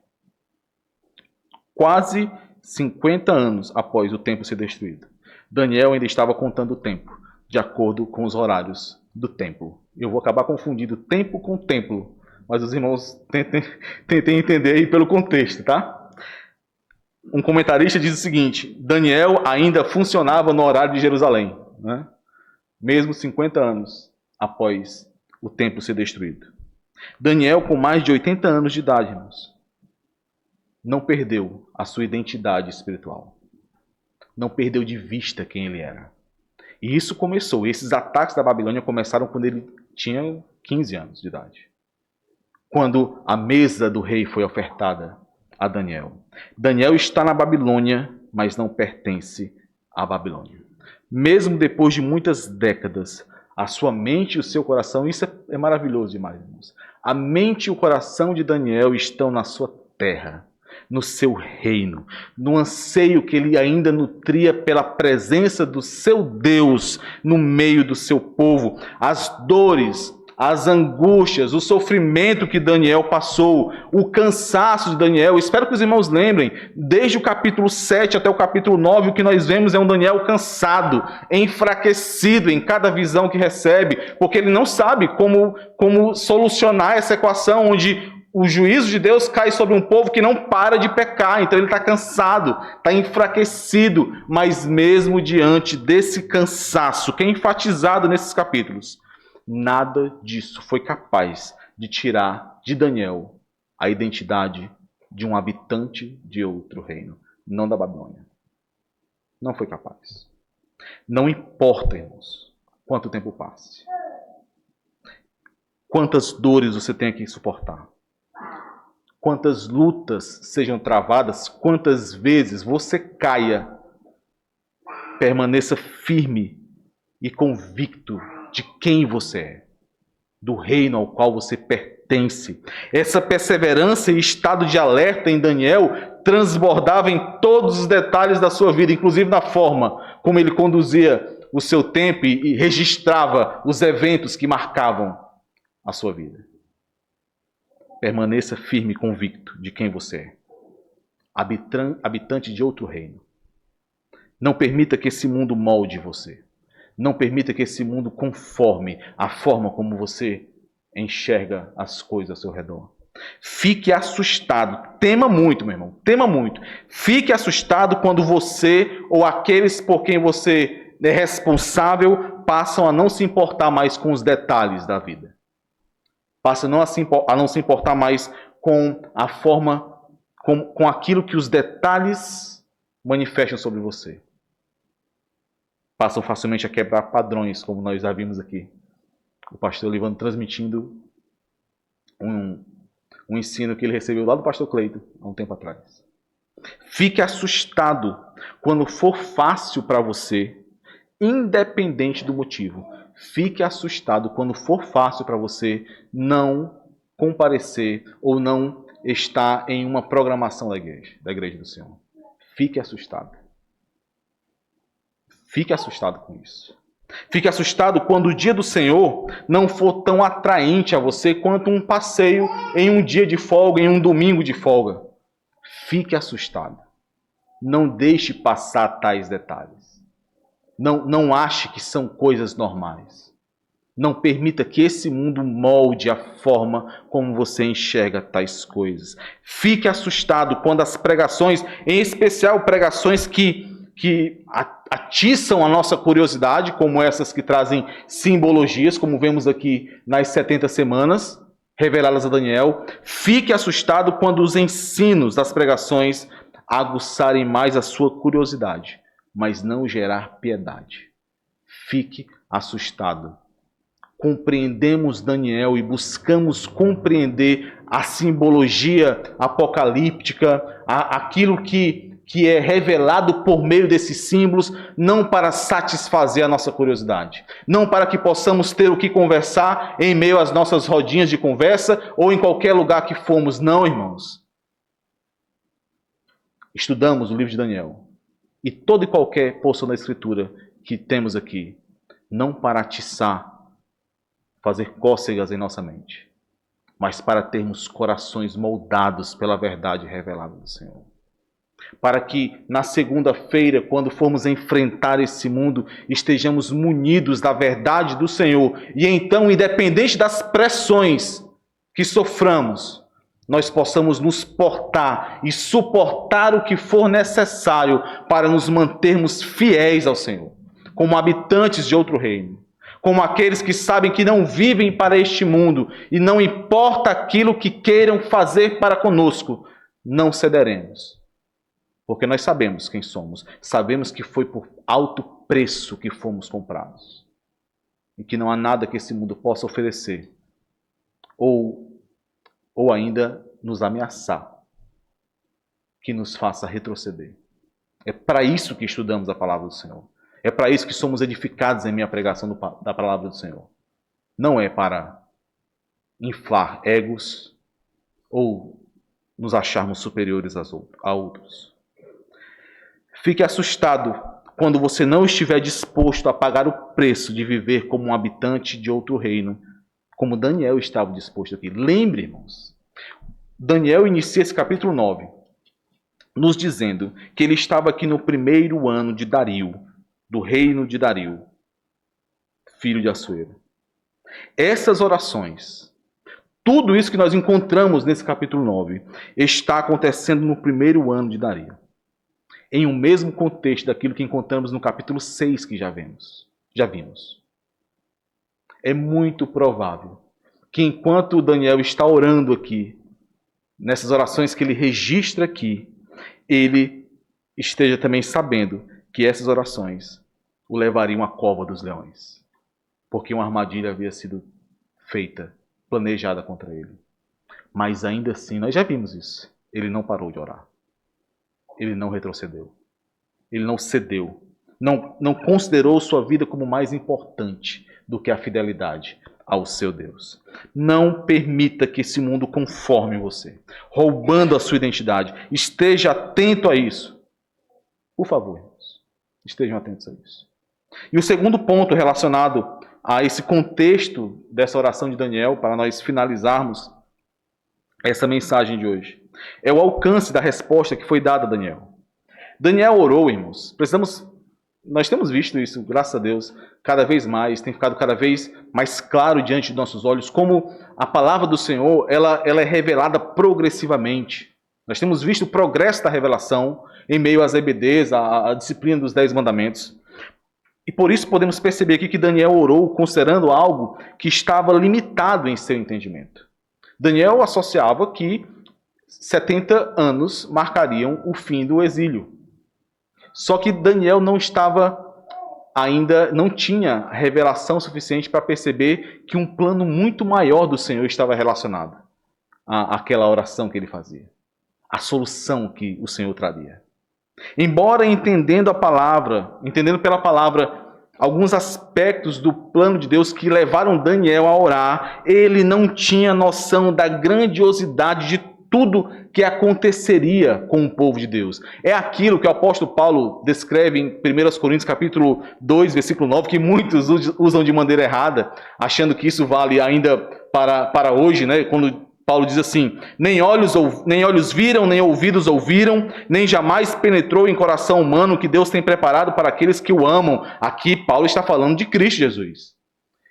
S1: Quase 50 anos após o templo ser destruído, Daniel ainda estava contando o tempo, de acordo com os horários do templo. Eu vou acabar confundindo tempo com templo, mas os irmãos tentem entender aí pelo contexto, tá? Um comentarista diz o seguinte: Daniel ainda funcionava no horário de Jerusalém, né? Mesmo 50 anos após o templo ser destruído. Daniel, com mais de 80 anos de idade, irmãos, não perdeu a sua identidade espiritual. Não perdeu de vista quem ele era. E isso começou, esses ataques da Babilônia começaram quando ele tinha 15 anos de idade. Quando a mesa do rei foi ofertada a Daniel. Daniel está na Babilônia, mas não pertence à Babilônia. mesmo depois de muitas décadas, a sua mente e o seu coração, isso é maravilhoso demais, irmãos. A mente e o coração de Daniel estão na sua terra, no seu reino, no anseio que ele ainda nutria pela presença do seu Deus no meio do seu povo. As dores, as angústias, o sofrimento que Daniel passou, o cansaço de Daniel. Espero que os irmãos lembrem, desde o capítulo 7 até o capítulo 9, o que nós vemos é um Daniel cansado, enfraquecido em cada visão que recebe, porque ele não sabe como solucionar essa equação onde o juízo de Deus cai sobre um povo que não para de pecar. Então ele está cansado, está enfraquecido, mas mesmo diante desse cansaço, que é enfatizado nesses capítulos, nada disso foi capaz de tirar de Daniel a identidade de um habitante de outro reino, não da Babilônia. Não foi capaz. Não importa, irmãos, quanto tempo passe, quantas dores você tenha que suportar, quantas lutas sejam travadas, quantas vezes você caia, permaneça firme e convicto de quem você é, do reino ao qual você pertence. Essa perseverança e estado de alerta em Daniel transbordava em todos os detalhes da sua vida, inclusive na forma como ele conduzia o seu tempo e registrava os eventos que marcavam a sua vida. Permaneça firme e convicto de quem você é, habitante de outro reino. Não permita que esse mundo molde você. Não permita que esse mundo conforme a forma como você enxerga as coisas ao seu redor. Fique assustado. Tema muito, meu irmão. Tema muito. Fique assustado quando você ou aqueles por quem você é responsável passam a não se importar mais com os detalhes da vida. Passam a não se importar mais com a forma, com aquilo que os detalhes manifestam sobre você. Passam facilmente a quebrar padrões, como nós já vimos aqui. O pastor Livando transmitindo um ensino que ele recebeu lá do pastor Cleito, há um tempo atrás. Fique assustado quando for fácil para você, independente do motivo. Fique assustado quando for fácil para você não comparecer ou não estar em uma programação da igreja do Senhor. Fique assustado. Fique assustado com isso. Fique assustado quando o dia do Senhor não for tão atraente a você quanto um passeio em um dia de folga, em um domingo de folga. Fique assustado. Não deixe passar tais detalhes. Não ache que são coisas normais. Não permita que esse mundo molde a forma como você enxerga tais coisas. Fique assustado quando as pregações, em especial pregações que atiçam a nossa curiosidade, como essas que trazem simbologias, como vemos aqui nas 70 semanas, reveladas a Daniel. Fique assustado quando os ensinos das pregações aguçarem mais a sua curiosidade, mas não gerar piedade. Fique assustado. Compreendemos Daniel e buscamos compreender a simbologia apocalíptica, aquilo que é revelado por meio desses símbolos, não para satisfazer a nossa curiosidade, não para que possamos ter o que conversar em meio às nossas rodinhas de conversa ou em qualquer lugar que formos. Não, irmãos. Estudamos o livro de Daniel e toda e qualquer porção da Escritura que temos aqui, não para atiçar, fazer cócegas em nossa mente, mas para termos corações moldados pela verdade revelada do Senhor. Para que na segunda-feira, quando formos enfrentar esse mundo, estejamos munidos da verdade do Senhor. E então, independente das pressões que soframos, nós possamos nos portar e suportar o que for necessário para nos mantermos fiéis ao Senhor, como habitantes de outro reino, como aqueles que sabem que não vivem para este mundo e não importa aquilo que queiram fazer para conosco, não cederemos. Porque nós sabemos quem somos, sabemos que foi por alto preço que fomos comprados. E que não há nada que esse mundo possa oferecer, ou ainda nos ameaçar, que nos faça retroceder. É para isso que estudamos a palavra do Senhor. É para isso que somos edificados em minha pregação da palavra do Senhor. Não é para inflar egos ou nos acharmos superiores a outros. Fique assustado quando você não estiver disposto a pagar o preço de viver como um habitante de outro reino, como Daniel estava disposto aqui. Lembre, irmãos, Daniel inicia esse capítulo 9, nos dizendo que ele estava aqui no primeiro ano de Dario, do reino de Dario, filho de Assuero. Essas orações, tudo isso que nós encontramos nesse capítulo 9, está acontecendo no primeiro ano de Dario, em um mesmo contexto daquilo que encontramos no capítulo 6 que já vimos. É muito provável que enquanto Daniel está orando aqui, nessas orações que ele registra aqui, ele esteja também sabendo que essas orações o levariam à cova dos leões, porque uma armadilha havia sido feita, planejada contra ele. Mas ainda assim, nós já vimos isso. Ele não parou de orar. Ele não retrocedeu. Ele não cedeu. Não considerou sua vida como mais importante do que a fidelidade ao seu Deus. Não permita que esse mundo conforme você, roubando a sua identidade. Esteja atento a isso. Por favor, irmãos, estejam atentos a isso. E o segundo ponto relacionado a esse contexto dessa oração de Daniel, para nós finalizarmos essa mensagem de hoje, é o alcance da resposta que foi dada a Daniel. Daniel orou, irmãos. Nós temos visto isso, graças a Deus, cada vez mais, tem ficado cada vez mais claro diante de nossos olhos, como a palavra do Senhor, ela é revelada progressivamente. Nós temos visto o progresso da revelação em meio às EBDs, à disciplina dos 10 mandamentos. E por isso podemos perceber aqui que Daniel orou considerando algo que estava limitado em seu entendimento. Daniel associava que 70 anos marcariam o fim do exílio. Só que Daniel não tinha revelação suficiente para perceber que um plano muito maior do Senhor estava relacionado àquela oração que ele fazia, a solução que o Senhor traria. Embora entendendo pela palavra alguns aspectos do plano de Deus que levaram Daniel a orar, ele não tinha noção da grandiosidade de tudo que aconteceria com o povo de Deus. É aquilo que o apóstolo Paulo descreve em 1 Coríntios capítulo 2, versículo 9, que muitos usam de maneira errada, achando que isso vale ainda para hoje, né? Quando Paulo diz assim, nem olhos viram, nem ouvidos ouviram, nem jamais penetrou em coração humano o que Deus tem preparado para aqueles que o amam. Aqui Paulo está falando de Cristo Jesus.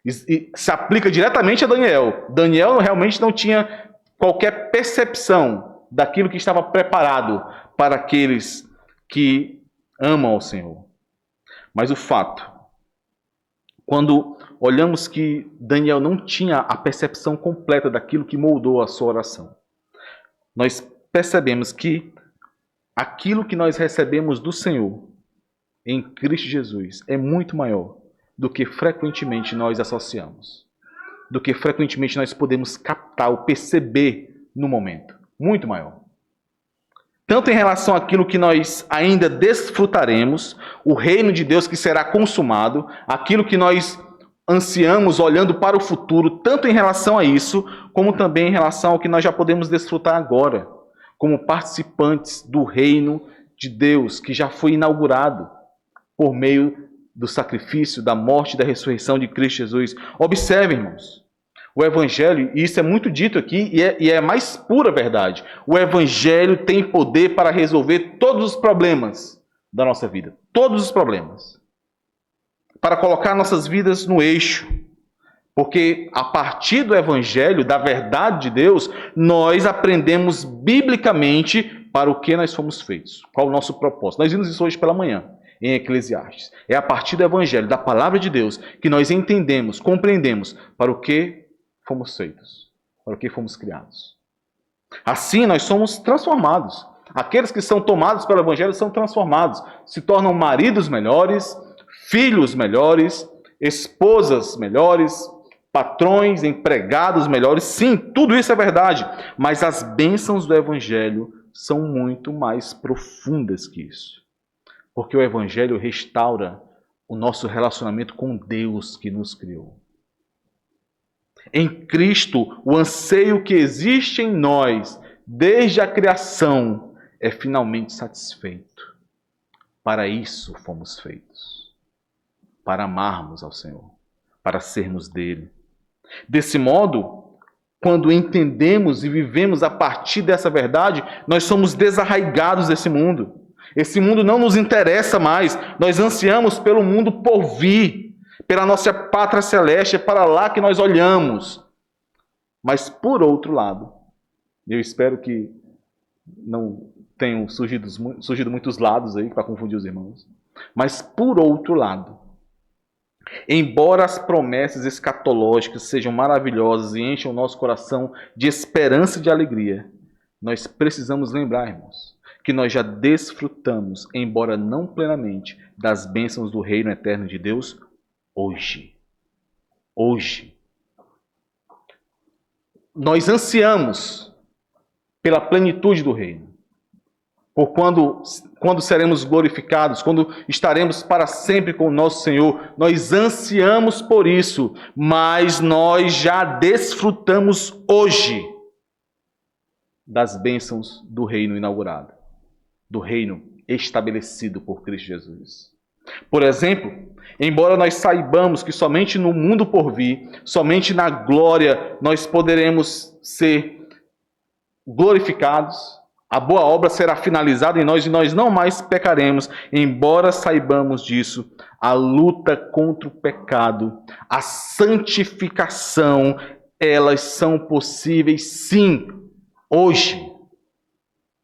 S1: E se aplica diretamente a Daniel. Daniel realmente não tinha qualquer percepção daquilo que estava preparado para aqueles que amam ao Senhor. Mas o fato, quando olhamos que Daniel não tinha a percepção completa daquilo que moldou a sua oração, nós percebemos que aquilo que nós recebemos do Senhor em Cristo Jesus é muito maior do que frequentemente nós associamos, do que frequentemente nós podemos captar ou perceber no momento. Muito maior. Tanto em relação àquilo que nós ainda desfrutaremos, o reino de Deus que será consumado, aquilo que nós ansiamos olhando para o futuro, tanto em relação a isso, como também em relação ao que nós já podemos desfrutar agora, como participantes do reino de Deus, que já foi inaugurado por meio do sacrifício, da morte e da ressurreição de Cristo Jesus. Observem, irmãos, o Evangelho, e isso é muito dito aqui, e é a mais pura verdade, o Evangelho tem poder para resolver todos os problemas da nossa vida. Todos os problemas. Para colocar nossas vidas no eixo. Porque a partir do Evangelho, da verdade de Deus, nós aprendemos biblicamente para o que nós fomos feitos. Qual o nosso propósito. Nós vimos isso hoje pela manhã, em Eclesiastes. É a partir do Evangelho, da palavra de Deus, que nós entendemos, compreendemos para o que fomos feitos, para o que fomos criados. Assim nós somos transformados. Aqueles que são tomados pelo Evangelho são transformados, se tornam maridos melhores, filhos melhores, esposas melhores, patrões, empregados melhores. Sim, tudo isso é verdade, mas as bênçãos do Evangelho são muito mais profundas que isso. Porque o Evangelho restaura o nosso relacionamento com Deus que nos criou. Em Cristo, o anseio que existe em nós, desde a criação, é finalmente satisfeito. Para isso fomos feitos. Para amarmos ao Senhor. Para sermos dele. Desse modo, quando entendemos e vivemos a partir dessa verdade, nós somos desarraigados desse mundo. Esse mundo não nos interessa mais. Nós ansiamos pelo mundo por vir, pela nossa pátria celeste, é para lá que nós olhamos. Mas, por outro lado, eu espero que não tenham surgido muitos lados aí para confundir os irmãos. Mas, por outro lado, embora as promessas escatológicas sejam maravilhosas e enchem o nosso coração de esperança e de alegria, nós precisamos lembrar, irmãos, que nós já desfrutamos, embora não plenamente, das bênçãos do reino eterno de Deus hoje. Hoje. Nós ansiamos pela plenitude do reino. Por quando seremos glorificados, quando estaremos para sempre com o nosso Senhor, nós ansiamos por isso, mas nós já desfrutamos hoje das bênçãos do reino inaugurado, do reino estabelecido por Cristo Jesus. Por exemplo, embora nós saibamos que somente no mundo por vir, somente na glória, nós poderemos ser glorificados, a boa obra será finalizada em nós e nós não mais pecaremos. Embora saibamos disso, a luta contra o pecado, a santificação, elas são possíveis sim, hoje.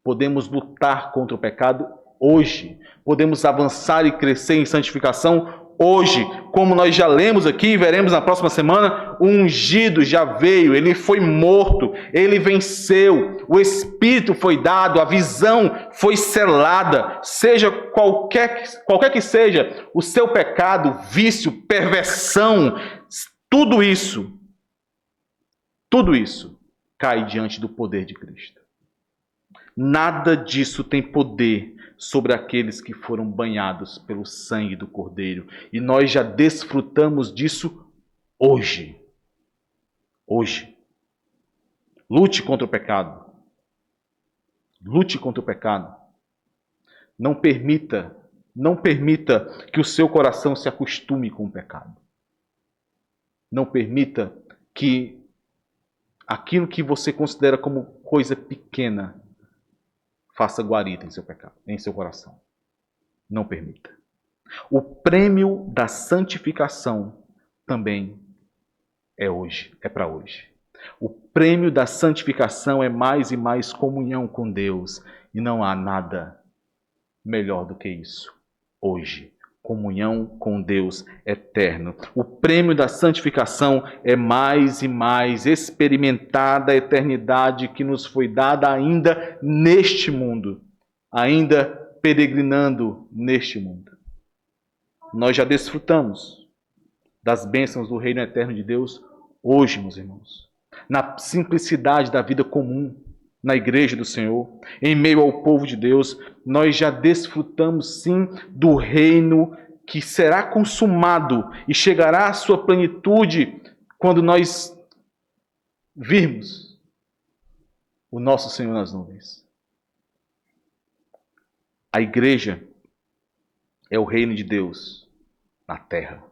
S1: Podemos lutar contra o pecado hoje. Podemos avançar e crescer em santificação hoje. Como nós já lemos aqui e veremos na próxima semana, o ungido já veio, ele foi morto, ele venceu, o Espírito foi dado, a visão foi selada, seja qualquer que seja o seu pecado, vício, perversão, tudo isso cai diante do poder de Cristo. Nada disso tem poder sobre aqueles que foram banhados pelo sangue do Cordeiro. E nós já desfrutamos disso hoje. Hoje. Lute contra o pecado. Lute contra o pecado. Não permita que o seu coração se acostume com o pecado. Não permita que aquilo que você considera como coisa pequena faça guarida em seu pecado, em seu coração. Não permita. O prêmio da santificação também é hoje, é para hoje. O prêmio da santificação é mais e mais comunhão com Deus. E não há nada melhor do que isso. Hoje, comunhão com Deus eterno. O prêmio da santificação é mais e mais experimentar da eternidade que nos foi dada ainda neste mundo, ainda peregrinando neste mundo. Nós já desfrutamos das bênçãos do reino eterno de Deus hoje, meus irmãos, na simplicidade da vida comum, na igreja do Senhor, em meio ao povo de Deus, nós já desfrutamos sim do reino que será consumado e chegará à sua plenitude quando nós virmos o nosso Senhor nas nuvens. A igreja é o reino de Deus na terra.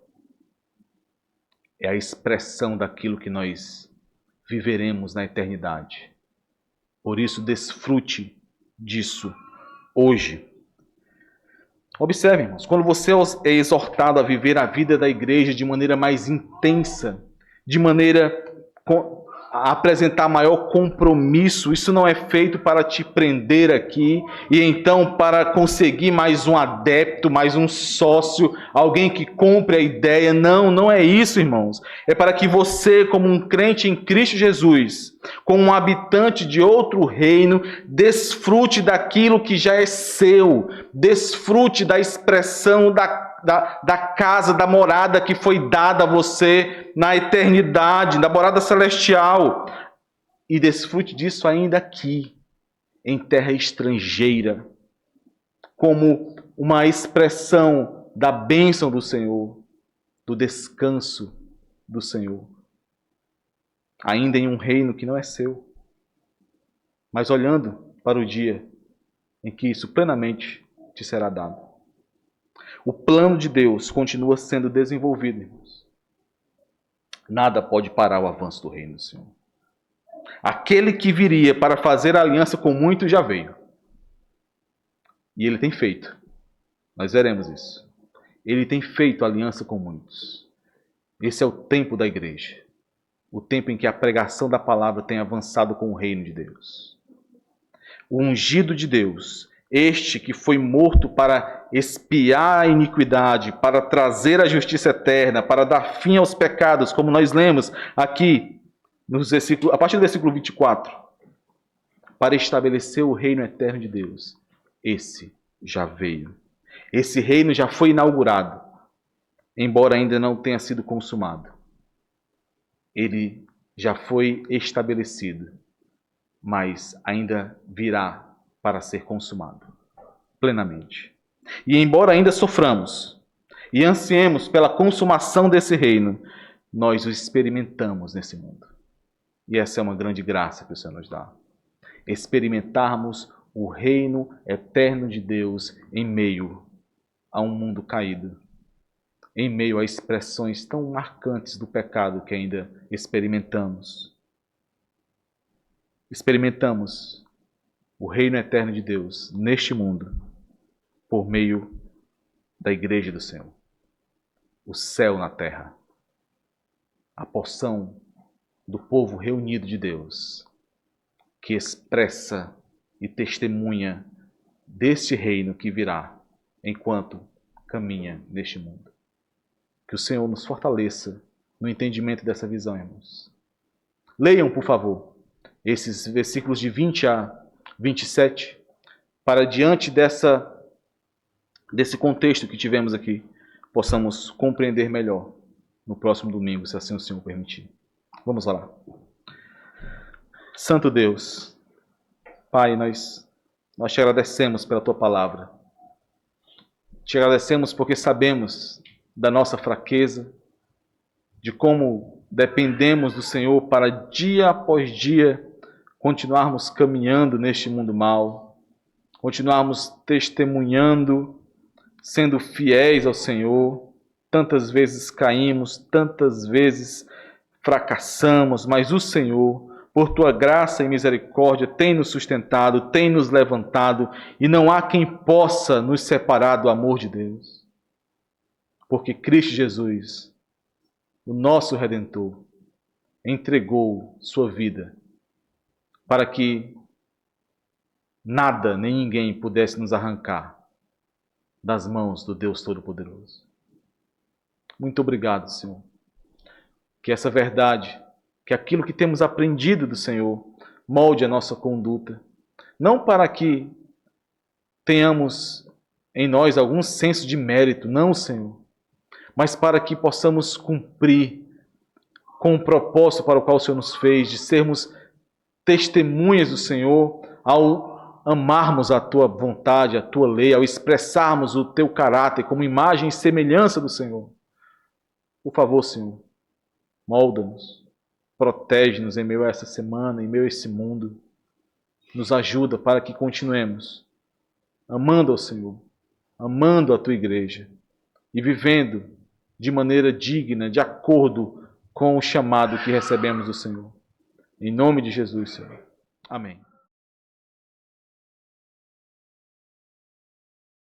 S1: É a expressão daquilo que nós viveremos na eternidade. Por isso, desfrute disso hoje. Observe, irmãos, quando você é exortado a viver a vida da igreja de maneira mais intensa, de maneira a apresentar maior compromisso, isso não é feito para te prender aqui e então para conseguir mais um adepto, mais um sócio, alguém que compre a ideia. Não, não é isso, irmãos. É para que você, como um crente em Cristo Jesus, como um habitante de outro reino, desfrute daquilo que já é seu, desfrute da expressão da casa, da morada que foi dada a você na eternidade, da morada celestial. E desfrute disso ainda aqui, em terra estrangeira, como uma expressão da bênção do Senhor, do descanso do Senhor. Ainda em um reino que não é seu, mas olhando para o dia em que isso plenamente te será dado. O plano de Deus continua sendo desenvolvido, irmãos. Nada pode parar o avanço do reino do Senhor. Aquele que viria para fazer aliança com muitos já veio. E ele tem feito. Nós veremos isso. Ele tem feito aliança com muitos. Esse é o tempo da igreja. O tempo em que a pregação da palavra tem avançado com o reino de Deus. O ungido de Deus, este que foi morto para expiar a iniquidade, para trazer a justiça eterna, para dar fim aos pecados, como nós lemos aqui a partir do versículo 24, para estabelecer o reino eterno de Deus. Esse já veio. Esse reino já foi inaugurado, embora ainda não tenha sido consumado. Ele já foi estabelecido, mas ainda virá para ser consumado plenamente. E embora ainda soframos e ansiemos pela consumação desse reino, nós o experimentamos nesse mundo. E essa é uma grande graça que o Senhor nos dá. Experimentarmos o reino eterno de Deus em meio a um mundo caído, em meio a expressões tão marcantes do pecado que ainda experimentamos. Experimentamos o reino eterno de Deus neste mundo por meio da igreja do Senhor. O céu na terra. A porção do povo reunido de Deus, que expressa e testemunha deste reino que virá enquanto caminha neste mundo. Que o Senhor nos fortaleça no entendimento dessa visão, irmãos. Leiam, por favor, esses versículos de 20 a 27, para diante desse contexto que tivemos aqui, possamos compreender melhor no próximo domingo, se assim o Senhor permitir. Vamos orar. Santo Deus, Pai, nós te agradecemos pela Tua palavra. Te agradecemos porque sabemos da nossa fraqueza, de como dependemos do Senhor para dia após dia continuarmos caminhando neste mundo mau, continuarmos testemunhando, sendo fiéis ao Senhor. Tantas vezes caímos, tantas vezes fracassamos, mas o Senhor, por Tua graça e misericórdia, tem nos sustentado, tem nos levantado, e não há quem possa nos separar do amor de Deus. Porque Cristo Jesus, o nosso Redentor, entregou sua vida para que nada nem ninguém pudesse nos arrancar das mãos do Deus Todo-Poderoso. Muito obrigado, Senhor. Que essa verdade, que aquilo que temos aprendido do Senhor, molde a nossa conduta, não para que tenhamos em nós algum senso de mérito, não, Senhor, mas para que possamos cumprir com o propósito para o qual o Senhor nos fez, de sermos testemunhas do Senhor ao amarmos a Tua vontade, a Tua lei, ao expressarmos o Teu caráter como imagem e semelhança do Senhor. Por favor, Senhor, molda-nos, protege-nos em meio a essa semana, em meio a esse mundo. Nos ajuda para que continuemos amando ao Senhor, amando a Tua igreja e vivendo de maneira digna, de acordo com o chamado que recebemos do Senhor. Em nome de Jesus, Senhor. Amém.